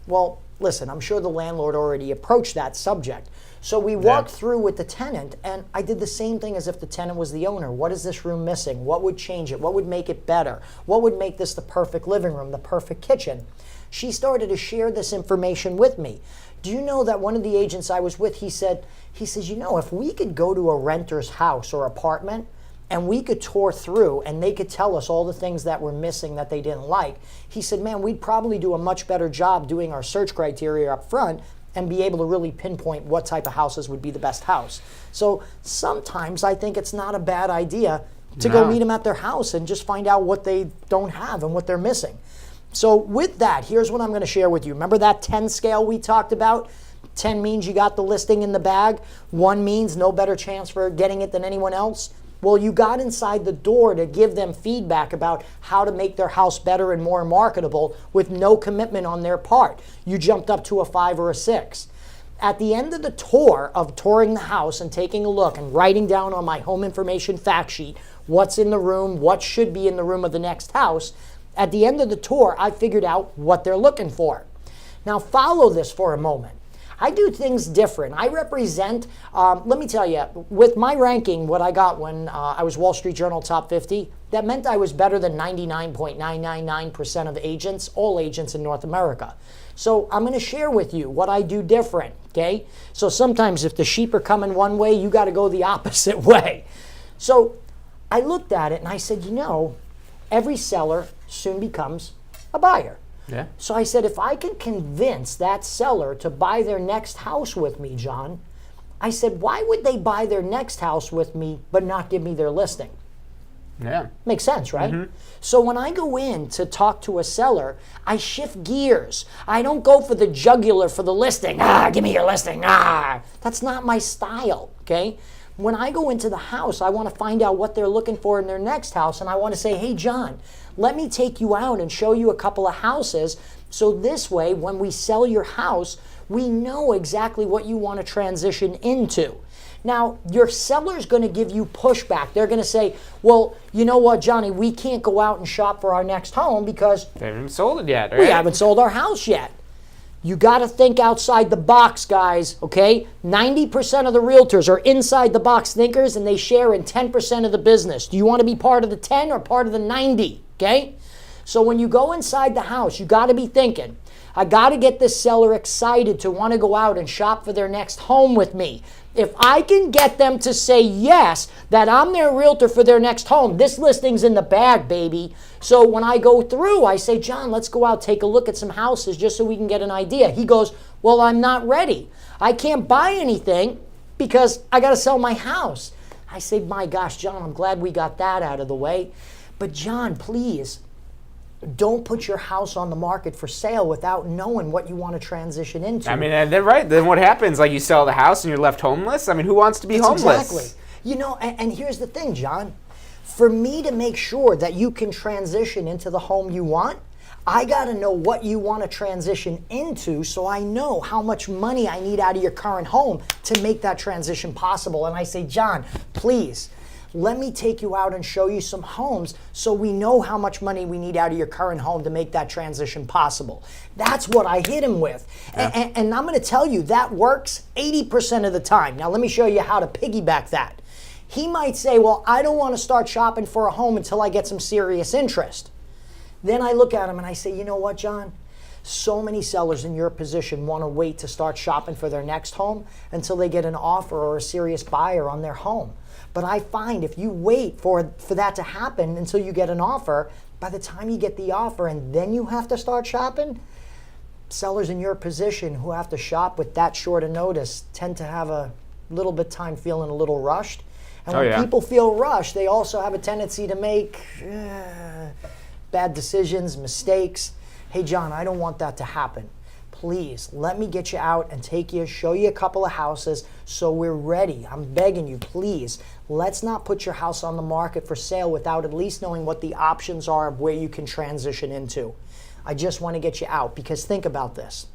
Well, listen, I'm sure the landlord already approached that subject. So we walked through with the tenant, and I did the same thing as if the tenant was the owner. What is this room missing? What would change it? What would make it better? What would make this the perfect living room, the perfect kitchen? She started to share this information with me. Do you know that one of the agents I was with, he says, if we could go to a renter's house or apartment, and we could tour through and they could tell us all the things that were missing that they didn't like, he said, man, we'd probably do a much better job doing our search criteria up front and be able to really pinpoint what type of houses would be the best house. So sometimes I think it's not a bad idea to go meet them at their house and just find out what they don't have and what they're missing. So with that, here's what I'm going to share with you. Remember that 10 scale we talked about? 10 means you got the listing in the bag. 1 means no better chance for getting it than anyone else. Well, you got inside the door to give them feedback about how to make their house better and more marketable with no commitment on their part. You jumped up to a 5 or a 6. At the end of the tour of touring the house and taking a look and writing down on my home information fact sheet what's in the room, what should be in the room of the next house, at the end of the tour, I figured out what they're looking for. Now follow this for a moment. I do things different. I represent, let me tell you, with my ranking, what I got when I was Wall Street Journal Top 50, that meant I was better than 99.999% of agents, all agents in North America. So I'm going to share with you what I do different, okay? So sometimes if the sheep are coming one way, you got to go the opposite way. So I looked at it and I said, every seller soon becomes a buyer. Yeah. So I said, if I can convince that seller to buy their next house with me, John, I said, why would they buy their next house with me but not give me their listing? Yeah. Makes sense, right? So when I go in to talk to a seller, I shift gears. I don't go for the jugular for the listing. Give me your listing. That's not my style, okay? When I go into the house, I want to find out what they're looking for in their next house, and I want to say, hey, John, let me take you out and show you a couple of houses, so this way, when we sell your house, we know exactly what you want to transition into. Now, your seller's going to give you pushback. They're going to say, well, you know what, Johnny, we can't go out and shop for our next home because they haven't sold it yet, right? We haven't sold our house yet. You got to think outside the box, guys, okay? 90% of the realtors are inside the box thinkers, and they share in 10% of the business. Do you want to be part of the 10 or part of the 90, okay? So when you go inside the house, you got to be thinking, I got to get this seller excited to want to go out and shop for their next home with me. If I can get them to say yes, that I'm their realtor for their next home, this listing's in the bag, baby. So when I go through, I say, John, let's go out, take a look at some houses just so we can get an idea. He goes, well, I'm not ready. I can't buy anything because I got to sell my house. I say, my gosh, John, I'm glad we got that out of the way. But John, please, don't put your house on the market for sale without knowing what you want to transition into. I mean, then right, then what happens? Like you sell the house and you're left homeless? I mean, who wants to be homeless? Exactly. And here's the thing, John. For me to make sure that you can transition into the home you want, I got to know what you want to transition into so I know how much money I need out of your current home to make that transition possible. And I say, John, please, Let me take you out and show you some homes so we know how much money we need out of your current home to make that transition possible. That's what I hit him with. Yeah. And I'm going to tell you, that works 80% of the time. Now, let me show you how to piggyback that. He might say, well, I don't want to start shopping for a home until I get some serious interest. Then I look at him and I say, you know what, John? So many sellers in your position want to wait to start shopping for their next home until they get an offer or a serious buyer on their home. But I find if you wait for that to happen until you get an offer, by the time you get the offer and then you have to start shopping, sellers in your position who have to shop with that short a notice tend to have a little bit time feeling a little rushed. And when people feel rushed, they also have a tendency to make bad decisions, mistakes. Hey, John, I don't want that to happen. Please, let me get you out and take you, show you a couple of houses so we're ready. I'm begging you, please. Let's not put your house on the market for sale without at least knowing what the options are of where you can transition into. I just want to get you out, because think about this.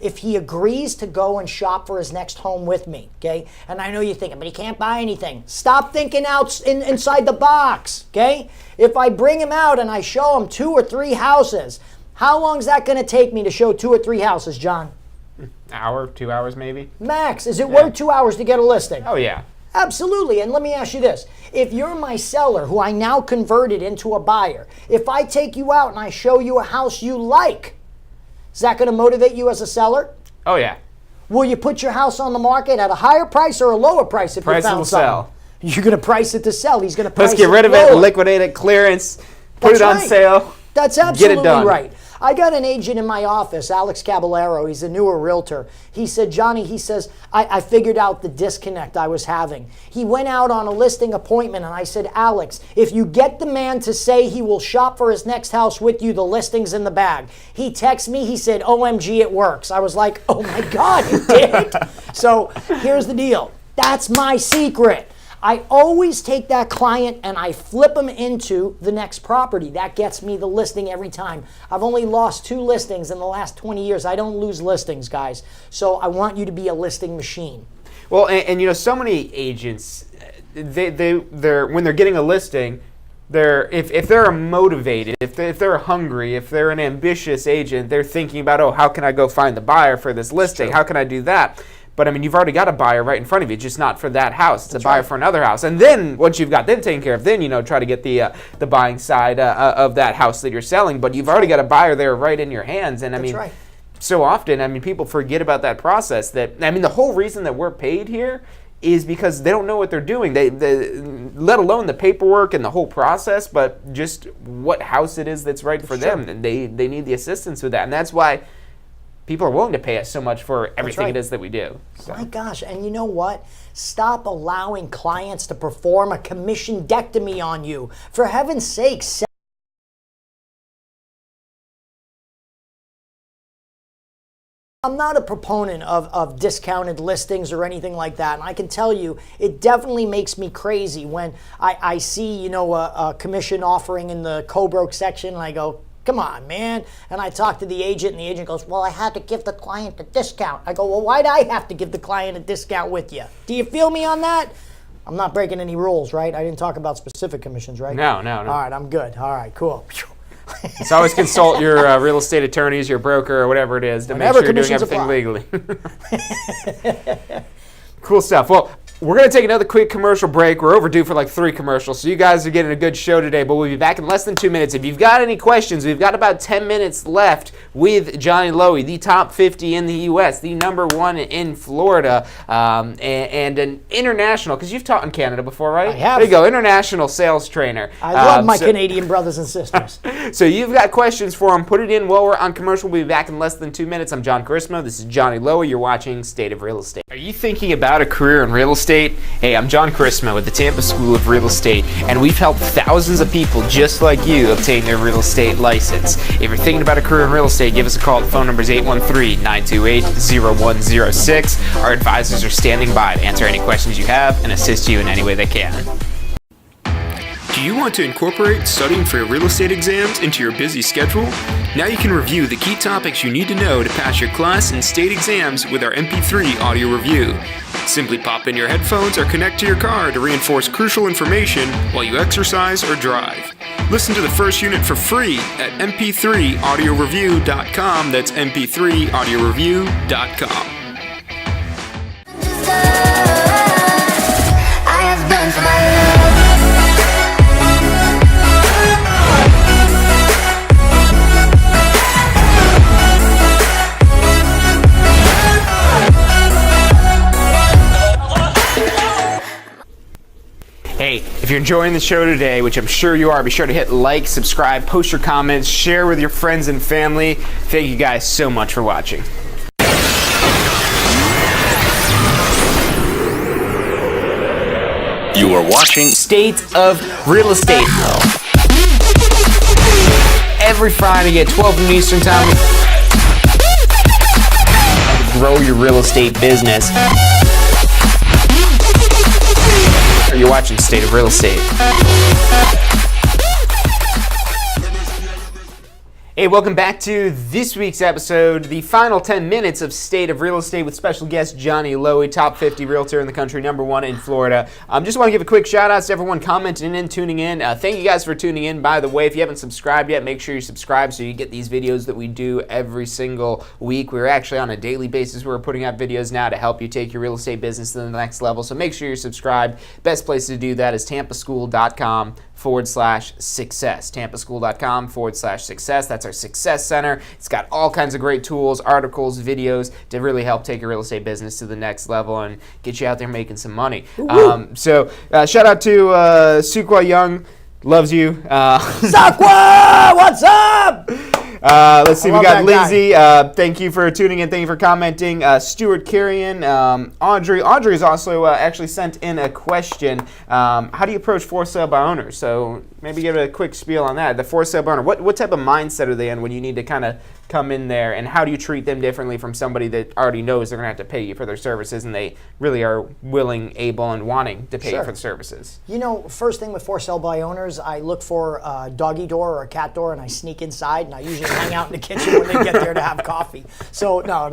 If he agrees to go and shop for his next home with me, okay, and I know you're thinking, but he can't buy anything. Stop thinking inside the box, okay? If I bring him out and I show him 2 or 3 houses, how long is that going to take me to show 2 or 3 houses, John? Hour, 2 hours maybe. Max, is it worth 2 hours to get a listing? Oh, yeah. Absolutely. And let me ask you this. If you're my seller who I now converted into a buyer, if I take you out and I show you a house you like, is that going to motivate you as a seller? Oh, yeah. Will you put your house on the market at a higher price or a lower price if you found something? Sell. You're going to price it to sell. He's going to price it Let's get rid of lower. it, liquidate it, clearance, put it on sale. That's absolutely get it done. Right. I got an agent in my office, Alex Caballero. He's a newer realtor. He said, Johnny, he says, I figured out the disconnect I was having. He went out on a listing appointment, and I said, Alex, if you get the man to say he will shop for his next house with you, the listing's in the bag. He texted me. He said, OMG, it works. I was like, oh, my God, you did? So here's the deal. That's my secret. I always take that client and I flip them into the next property. That gets me the listing every time. I've only lost 2 listings in the last 20 years. I don't lose listings, guys. So I want you to be a listing machine. Well, and you know, so many agents, they're when they're getting a listing, if they're motivated, if they're hungry, if they're an ambitious agent, they're thinking about, oh, how can I go find the buyer for this listing? How can I do that? But I mean, you've already got a buyer right in front of you, just not for that house. It's a buyer for another house. And then once you've got them taken care of, then try to get the buying side of that house that you're selling. But you've already got a buyer there right in your hands. And I mean, so often, people forget about that process. The whole reason that we're paid here is because they don't know what they're doing. They let alone the paperwork and the whole process, but just what house it is that's right for them. And they need the assistance with that. And that's why people are willing to pay us so much for everything it is that we do. So. My gosh, and you know what? Stop allowing clients to perform a commission-dectomy on you. For heaven's sake, I'm not a proponent of discounted listings or anything like that. And I can tell you, it definitely makes me crazy when I see, a commission offering in the co-broke section, and I go, come on, man. And I talk to the agent, and the agent goes, well, I had to give the client a discount. I go, well, why'd I have to give the client a discount with you? Do you feel me on that? I'm not breaking any rules, right? I didn't talk about specific commissions, right? No. All right, I'm good. All right, cool. So always consult your real estate attorneys, your broker, or whatever it is to make sure you're doing everything legally. Cool stuff. Well, we're going to take another quick commercial break. We're overdue for like 3 commercials, so you guys are getting a good show today, but we'll be back in less than 2 minutes. If you've got any questions, we've got about 10 minutes left with Johnny Loewy, the top 50 in the U.S., the #1 in Florida, and an international, because you've taught in Canada before, right? I have. There you go, international sales trainer. I love my Canadian brothers and sisters. So you've got questions for him. Put it in while we're on commercial. We'll be back in less than 2 minutes. I'm John Charisma. This is Johnny Loewy. You're watching State of Real Estate. Are you thinking about a career in real estate? Hey, I'm John Charisma with the Tampa School of Real Estate, and we've helped thousands of people just like you obtain their real estate license. If you're thinking about a career in real estate, give us a call. The phone number is 813-928-0106. Our advisors are standing by to answer any questions you have and assist you in any way they can. Do Do you want to incorporate studying for real estate exams into your busy schedule? Now you can review the key topics you need to know to pass your class and state exams with our MP3 audio review. Simply pop in your headphones or connect to your car to reinforce crucial information while you exercise or drive. Listen to the first unit for free at mp3audioreview.com. That's mp3audioreview.com. I have been for my love. Hey, if you're enjoying the show today, which I'm sure you are, be sure to hit like, subscribe, post your comments, share with your friends and family. Thank you guys so much for watching. You are watching State of Real Estate. Every Friday at 12 noon Eastern Time. Grow your real estate business. You're watching State of Real Estate. Hey, welcome back to this week's episode, the final 10 minutes of State of Real Estate with special guest Johnny Loewy, top 50 realtor in the country, #1 in Florida. Just want to give a quick shout out to everyone commenting and tuning in. Thank you guys for tuning in. By the way, if you haven't subscribed yet, make sure you subscribe so you get these videos that we do every single week. We're actually on a daily basis. We're putting out videos now to help you take your real estate business to the next level. So make sure you're subscribed. Best place to do that is tampaschool.com/success. tampaschool.com/success. That's our Success Center. It's got all kinds of great tools, articles, videos to really help take your real estate business to the next level and get you out there making some money. Shout out to Sukwa Young. Loves you. Sakwa, what's up? Let's see, we got Lindsay. Thank you for tuning in. Thank you for commenting. Stuart Carrion, Audrey. Audrey has also actually sent in a question. How do you approach for sale by owners? So maybe give it a quick spiel on that. The for sale by owner, what type of mindset are they in when you need to kind of come in there, and how do you treat them differently from somebody that already knows they're going to have to pay you for their services and they really are willing, able, and wanting to pay you for the services? You know, first thing with for sale by owners, I look for a doggy door or a cat door and I sneak inside, and I usually hang out in the kitchen when they get there to have coffee. So, no.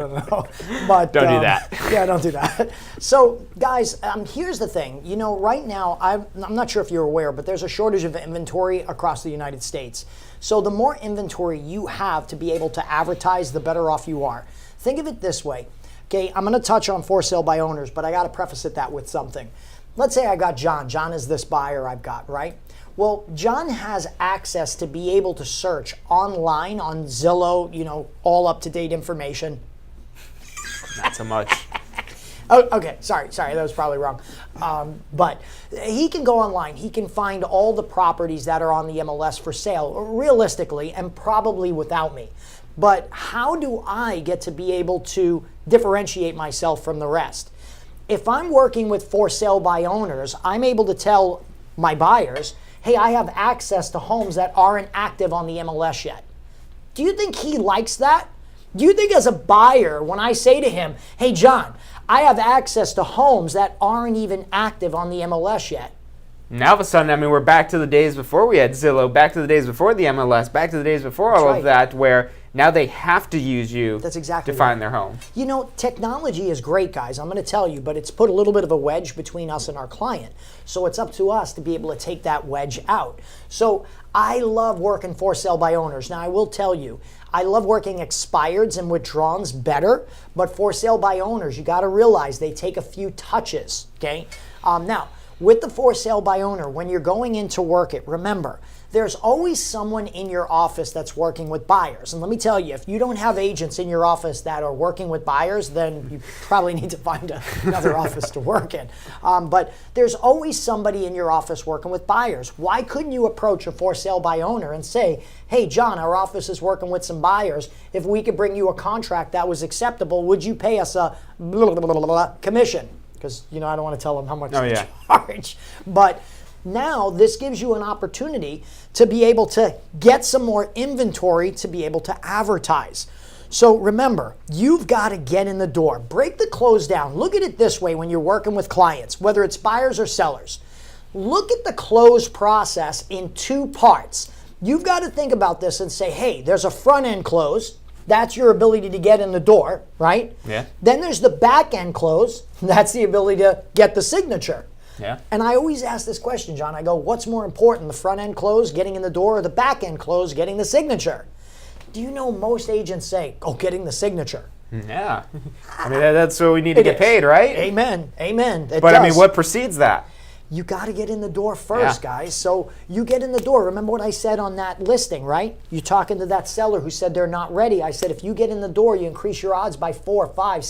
But Don't do that. Yeah, don't do that. So, guys, here's the thing. You know, right now, I'm not sure if you're aware, but there's a shortage of inventory across the United States. So the more inventory you have to be able to advertise, the better off you are. Think of it this way. Okay, I'm going to touch on for sale by owners, but I got to preface that with something. Let's say I got John. John is this buyer I've got, right? Well, John has access to be able to search online on Zillow, you know, all up-to-date information. Not so much. Oh, okay, sorry, that was probably wrong. But he can go online, he can find all the properties that are on the MLS for sale, realistically, and probably without me. But how do I get to be able to differentiate myself from the rest? If I'm working with for sale by owners, I'm able to tell my buyers, hey, I have access to homes that aren't active on the MLS yet. Do you think he likes that? Do you think as a buyer, when I say to him, hey, John, I have access to homes that aren't even active on the MLS yet? Now, all of a sudden, I mean, we're back to the days before we had Zillow, back to the days before the MLS, back to the days before all of that, where now they have to use you to find their home. You know, technology is great, guys. I'm going to tell you, but it's put a little bit of a wedge between us and our client. So it's up to us to be able to take that wedge out. So I love working for sale by owners. Now, I will tell you, I love working expireds and withdrawns better, but for sale by owners, you got to realize they take a few touches, okay? Now, with the for sale by owner, when you're going in to work it, remember, there's always someone in your office that's working with buyers. And let me tell you, if you don't have agents in your office that are working with buyers, then you probably need to find another office to work in. But there's always somebody in your office working with buyers. Why couldn't you approach a for sale by owner and say, hey, John, our office is working with some buyers. If we could bring you a contract that was acceptable, would you pay us a commission? Because, you know, I don't want to tell them how much to charge. But now this gives you an opportunity to be able to get some more inventory to be able to advertise. So remember, you've got to get in the door. Break the close down. Look at it this way when you're working with clients, whether it's buyers or sellers. look at the close process in two parts. You've got to think about this and say, hey, there's a front end close. That's your ability to get in the door, right? Yeah. Then there's the back end close. That's the ability to get the signature. Yeah. And I always ask this question, John. I go, what's more important, the front end close, getting in the door, or the back end close, getting the signature? Do you know most agents say, oh, getting the signature? Yeah. I mean, that's what we need to get paid, right? Amen. Amen. It But does. I mean, what precedes that? You got to get in the door first, Yeah. guys. So you get in the door. Remember what I said on that listing, right? You're talking to that seller who said they're not ready. I said, if you get in the door, you increase your odds by 400, 500,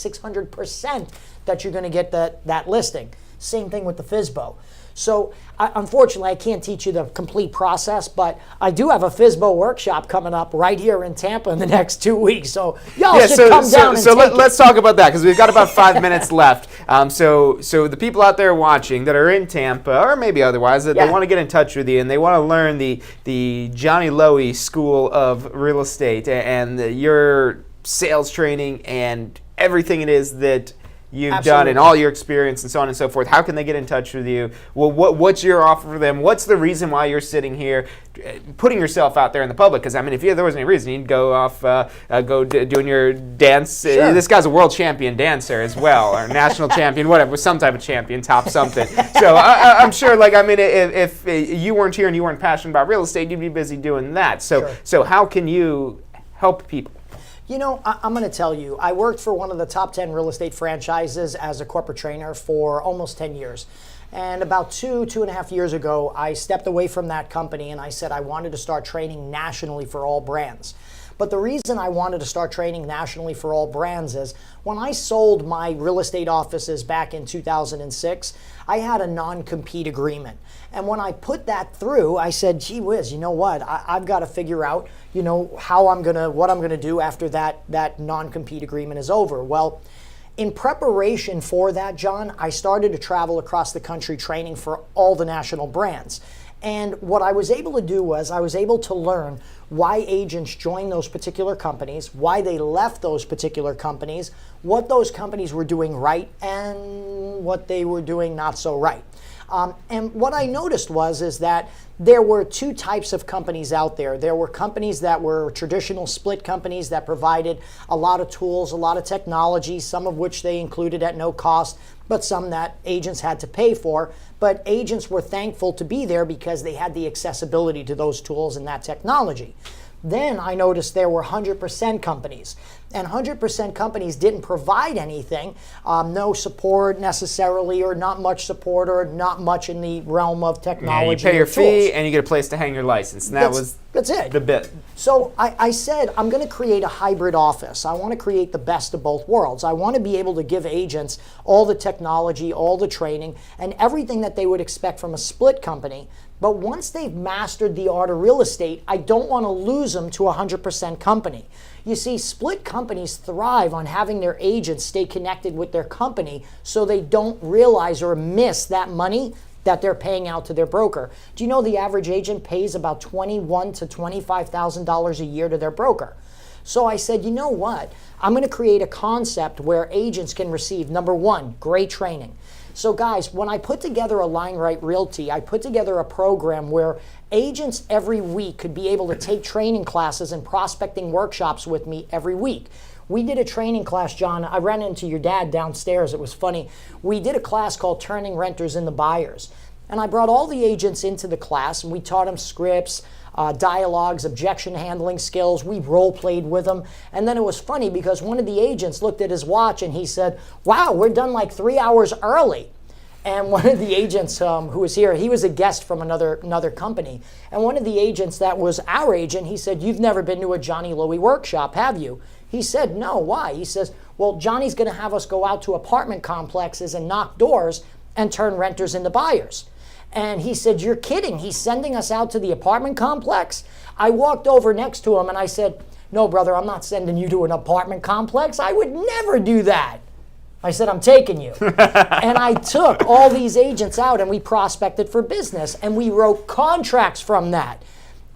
600% that you're going to get that listing. Same thing with the FSBO. So unfortunately, I can't teach you the complete process, but I do have a FSBO workshop coming up right here in Tampa in the next 2 weeks. So y'all should come down and take it. Let's talk about that because we've got about 5 minutes left. So the people out there watching that are in Tampa or maybe otherwise that they want to get in touch with you and they want to learn the Johnny Loewy School of Real Estate and your sales training and everything it is that you've done and all your experience and so on and so forth. How can they get in touch with you? Well, what's your offer for them? What's the reason why you're sitting here putting yourself out there in the public? Because, I mean, if there wasn't any reason, you'd go off, doing your dance. Sure. This guy's a world champion dancer as well, or national champion, whatever, some type of champion, top something. So I'm sure, like, I mean, if you weren't here and you weren't passionate about real estate, you'd be busy doing that. So how can you help people? You know, I'm going to tell you, I worked for one of the top 10 real estate franchises as a corporate trainer for almost 10 years. And about 2.5 years ago, I stepped away from that company and I said I wanted to start training nationally for all brands. But the reason I wanted to start training nationally for all brands is when I sold my real estate offices back in 2006, I had a non-compete agreement. And when I put that through, I said, gee whiz, you know what? I've got to figure out, you know, what I'm gonna do after that non-compete agreement is over. Well, in preparation for that, John, I started to travel across the country training for all the national brands. And what I was able to do was I was able to learn why agents joined those particular companies, why they left those particular companies, what those companies were doing right, and what they were doing not so right. And what I noticed is that there were two types of companies out there. There were companies that were traditional split companies that provided a lot of tools, a lot of technology, some of which they included at no cost, but some that agents had to pay for. But agents were thankful to be there because they had the accessibility to those tools and that technology. Then I noticed there were 100% companies. And 100% companies didn't provide anything, no support necessarily, or not much support, or not much in the realm of technology. Yeah, you pay your tools. fee and you get a place to hang your license. And that's it. The bit. So I said, I'm going to create a hybrid office. I want to create the best of both worlds. I want to be able to give agents all the technology, all the training, and everything that they would expect from a split company. But once they've mastered the art of real estate, I don't want to lose them to a 100% company. You see, split companies thrive on having their agents stay connected with their company so they don't realize or miss that money that they're paying out to their broker. Do you know the average agent pays about $21,000 to $25,000 a year to their broker? So I said, you know what? I'm going to create a concept where agents can receive, number one, great training. So guys, when I put together a Line Right Realty, I put together a program where agents every week could be able to take training classes and prospecting workshops with me every week. We did a training class, John. I ran into your dad downstairs. It was funny. We did a class called Turning Renters into Buyers. And I brought all the agents into the class and we taught them scripts, dialogues, objection handling skills. We role played with them. And then it was funny because one of the agents looked at his watch and he said, wow, we're done like 3 hours early. And one of the agents who was here, he was a guest from another company. And one of the agents that was our agent, he said, you've never been to a Johnny Loewy workshop, have you? He said, no, why? He says, well, Johnny's going to have us go out to apartment complexes and knock doors and turn renters into buyers. And he said, you're kidding. He's sending us out to the apartment complex? I walked over next to him and I said, no, brother, I'm not sending you to an apartment complex. I would never do that. I said, I'm taking you. And I took all these agents out and we prospected for business and we wrote contracts from that.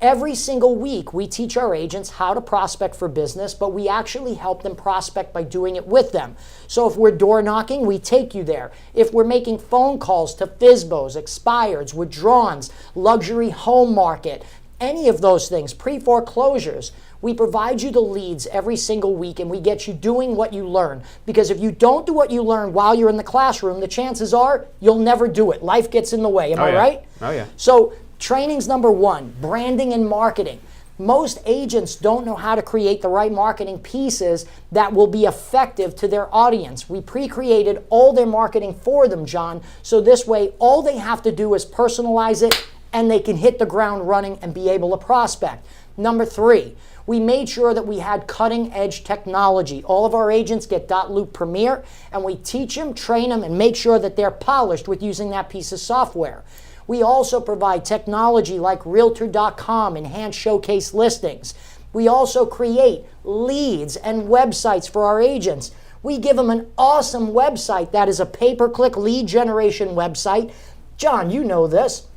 Every single week, we teach our agents how to prospect for business, but we actually help them prospect by doing it with them. So if we're door knocking, we take you there. If we're making phone calls to FSBOs, expireds, withdrawals, luxury home market, any of those things, pre-foreclosures, we provide you the leads every single week and we get you doing what you learn. Because if you don't do what you learn while you're in the classroom, the chances are you'll never do it. Life gets in the way. Am I right? Oh, yeah. So training's number one, branding and marketing. Most agents don't know how to create the right marketing pieces that will be effective to their audience. We pre-created all their marketing for them, John, so this way all they have to do is personalize it and they can hit the ground running and be able to prospect. Number three, we made sure that we had cutting edge technology. All of our agents get .loop Premier and we teach them, train them, and make sure that they're polished with using that piece of software. We also provide technology like realtor.com, enhanced showcase listings. We also create leads and websites for our agents. We give them an awesome website that is a pay-per-click lead generation website. John, you know this.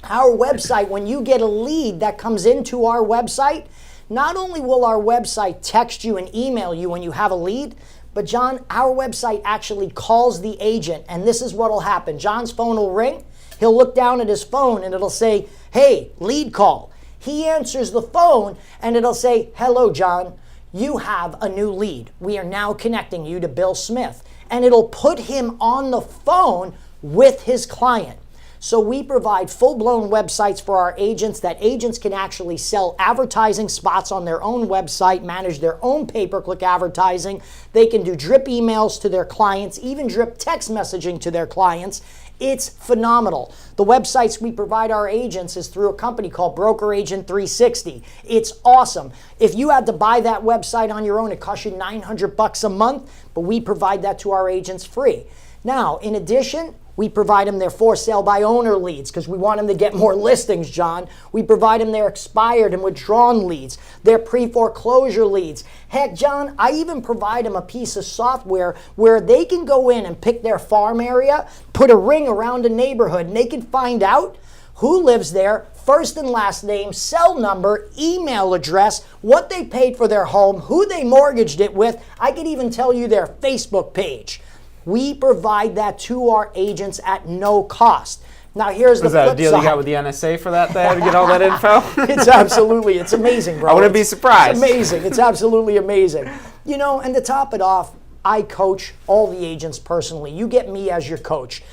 Our website, when you get a lead that comes into our website, not only will our website text you and email you when you have a lead, but John, our website actually calls the agent, and this is what will happen. John's phone will ring. He'll look down at his phone and it'll say, hey, lead call. He answers the phone and it'll say, hello, John, you have a new lead. We are now connecting you to Bill Smith. And it'll put him on the phone with his client. So we provide full-blown websites for our agents that agents can actually sell advertising spots on their own website, manage their own pay-per-click advertising. They can do drip emails to their clients, even drip text messaging to their clients. It's phenomenal. The websites we provide our agents is through a company called Broker Agent 360. It's awesome. If you had to buy that website on your own, it costs you $900 a month, but we provide that to our agents free. Now, in addition, we provide them their for sale by owner leads because we want them to get more listings, John. We provide them their expired and withdrawn leads, their pre-foreclosure leads. Heck, John, I even provide them a piece of software where they can go in and pick their farm area, put a ring around a neighborhood, and they can find out who lives there, first and last name, cell number, email address, what they paid for their home, who they mortgaged it with. I could even tell you their Facebook page. We provide that to our agents at no cost. Now here's the flip side. Was that a deal you got with the NSA for that there to get all that info? It's amazing, bro. I wouldn't be surprised. It's amazing. It's absolutely amazing. You know, and to top it off, I coach all the agents personally. You get me as your coach.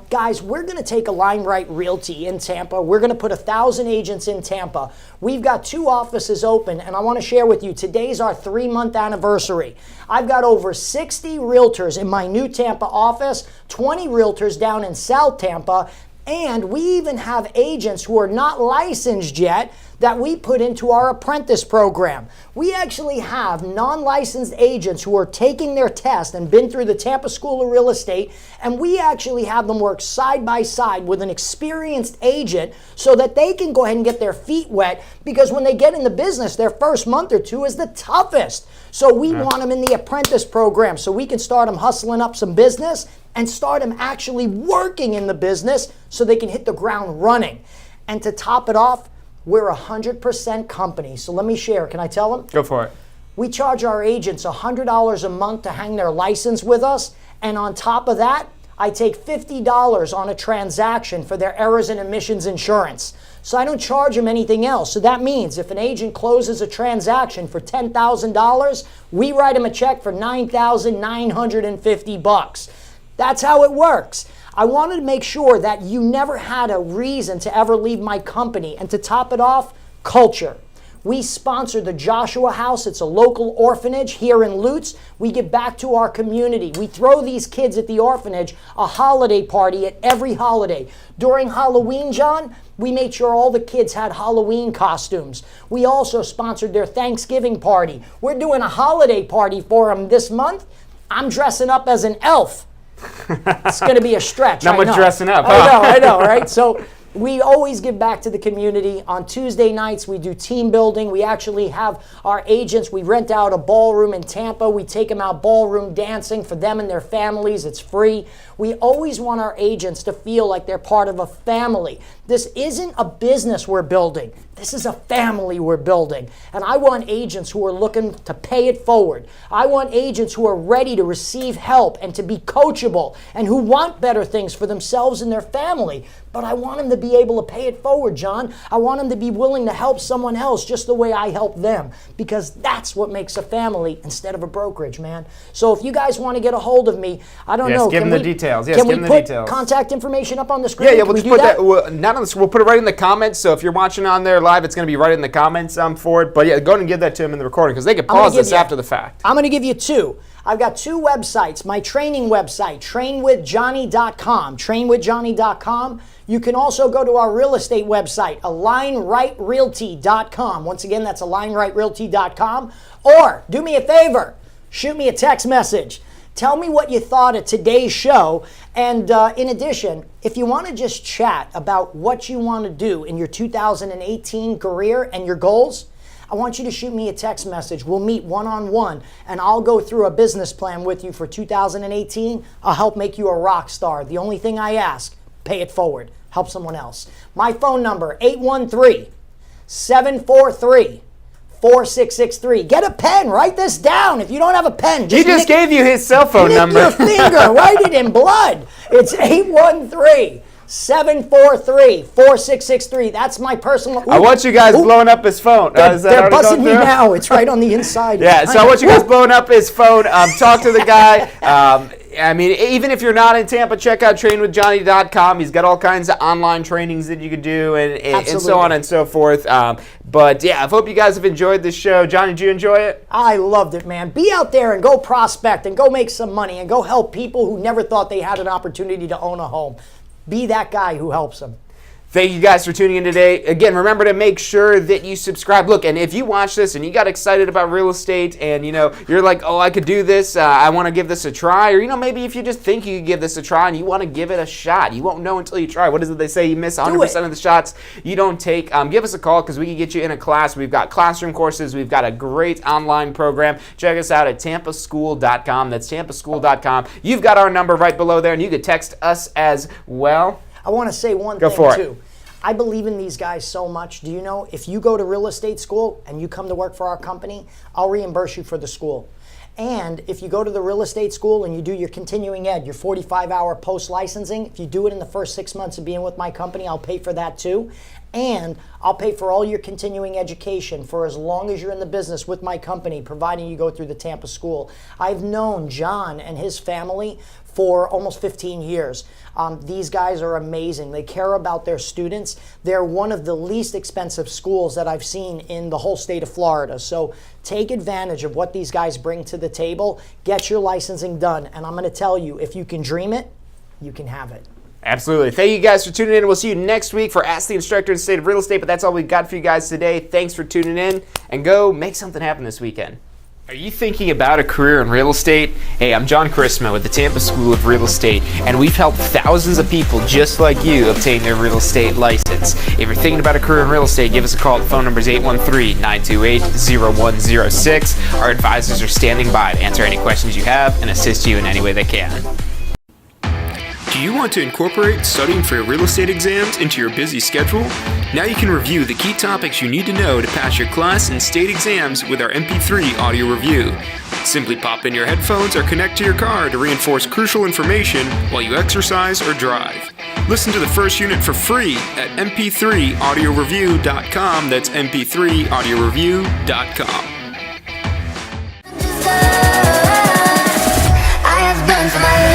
Guys, we're going to take a Line Right Realty in Tampa. We're going to put 1,000 agents in Tampa. We've got 2 offices open, and I want to share with you, today's our 3-month anniversary. I've got over 60 realtors in my new Tampa office, 20 realtors down in South Tampa, and we even have agents who are not licensed yet that we put into our apprentice program. We actually have non-licensed agents who are taking their test and been through the Tampa School of Real Estate, and we actually have them work side by side with an experienced agent so that they can go ahead and get their feet wet, because when they get in the business, their first month or 2 is the toughest. So we want them in the apprentice program so we can start them hustling up some business and start them actually working in the business so they can hit the ground running. And to top it off, we're a 100% company. So let me share. Can I tell them? Go for it. We charge our agents $100 a month to hang their license with us. And on top of that, I take $50 on a transaction for their errors and omissions insurance. So I don't charge them anything else. So that means if an agent closes a transaction for $10,000, we write them a check for $9,950. That's how it works. I wanted to make sure that you never had a reason to ever leave my company. And to top it off, culture. We sponsor the Joshua House. It's a local orphanage here in Lutz. We give back to our community. We throw these kids at the orphanage a holiday party at every holiday. During Halloween, John, we made sure all the kids had Halloween costumes. We also sponsored their Thanksgiving party. We're doing a holiday party for them this month. I'm dressing up as an elf. It's going to be a stretch. Not much dressing up. I know, right? So we always give back to the community. On Tuesday nights, we do team building. We actually have our agents. We rent out a ballroom in Tampa. We take them out ballroom dancing for them and their families. It's free. We always want our agents to feel like they're part of a family. This isn't a business we're building. This is a family we're building. And I want agents who are looking to pay it forward. I want agents who are ready to receive help and to be coachable and who want better things for themselves and their family. But I want them to be able to pay it forward, John. I want them to be willing to help someone else just the way I help them, because that's what makes a family instead of a brokerage, man. So if you guys want to get a hold of me, I don't know. Yes, give them the details. Yes, can give we them the put details. contact information up on the screen? Yeah, Can we'll we just do put that. Not on the. We'll put it right in the comments. So if you're watching on there live, it's going to be right in the comments for it. But yeah, go ahead and give that to them in the recording because they can pause this after the fact. I'm going to give you two. I've got two websites. My training website, trainwithjohnny.com. Trainwithjohnny.com. You can also go to our real estate website, alignrightrealty.com. Once again, that's alignrightrealty.com. Or do me a favor, shoot me a text message. Tell me what you thought of today's show. And in addition, if you want to just chat about what you want to do in your 2018 career and your goals, I want you to shoot me a text message. We'll meet one-on-one, and I'll go through a business plan with you for 2018. I'll help make you a rock star. The only thing I ask, pay it forward. Help someone else. My phone number, 813-743-4663. Get a pen. Write this down. If you don't have a pen, He just gave you his cell phone number. Nick your finger. Write it in blood. It's 813-743-4663. That's my personal. I want you guys blowing up his phone. They're buzzing me now. It's right on the inside. Yeah, so I want you guys blowing up his phone. Talk to the guy. I mean, even if you're not in Tampa, check out trainwithjohnny.com. He's got all kinds of online trainings that you could do and so on and so forth. But yeah, I hope you guys have enjoyed this show. Johnny, did you enjoy it? I loved it, man. Be out there and go prospect and go make some money and go help people who never thought they had an opportunity to own a home. Be that guy who helps them. Thank you guys for tuning in today. Again, remember to make sure that you subscribe. Look, and if you watch this and you got excited about real estate and, you're like, oh, I could do this. I want to give this a try. Or, maybe if you just think you could give this a try and you want to give it a shot. You won't know until you try. What is it they say? You miss 100% of the shots you don't take. Give us a call because we can get you in a class. We've got classroom courses. We've got a great online program. Check us out at tampaschool.com. That's tampaschool.com. You've got our number right below there, and you could text us as well. I want to say one thing, too. I believe in these guys so much. Do you know, if you go to real estate school and you come to work for our company, I'll reimburse you for the school. And if you go to the real estate school and you do your continuing ed, your 45-hour post-licensing, if you do it in the first 6 months of being with my company, I'll pay for that too. And I'll pay for all your continuing education for as long as you're in the business with my company, providing you go through the Tampa school. I've known John and his family for almost 15 years. These guys are amazing. They care about their students. They're one of the least expensive schools that I've seen in the whole state of Florida. So take advantage of what these guys bring to the table. Get your licensing done. And I'm going to tell you, if you can dream it, you can have it. Absolutely. Thank you guys for tuning in. We'll see you next week for Ask the Instructor in the State of Real Estate. But that's all we've got for you guys today. Thanks for tuning in. And go make something happen this weekend. Are you thinking about a career in real estate? Hey, I'm John Chrisma with the Tampa School of Real Estate, and we've helped thousands of people just like you obtain their real estate license. If you're thinking about a career in real estate, give us a call. The phone number is 813-928-0106. Our advisors are standing by to answer any questions you have and assist you in any way they can. Do you want to incorporate studying for your real estate exams into your busy schedule? Now you can review the key topics you need to know to pass your class and state exams with our MP3 audio review. Simply pop in your headphones or connect to your car to reinforce crucial information while you exercise or drive. Listen to the first unit for free at mp3audioreview.com. That's mp3audioreview.com. I have been for my love.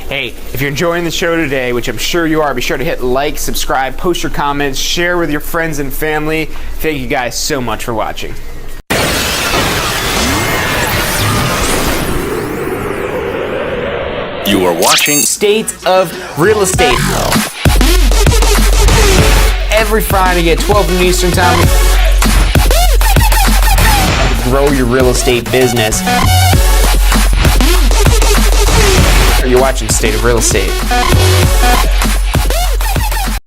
Hey, if you're enjoying the show today, which I'm sure you are, be sure to hit like, subscribe, post your comments, share with your friends and family. Thank you guys so much for watching. You are watching State of Real Estate. Every Friday at 12 noon Eastern Time. Grow your real estate business. You're watching State of Real Estate.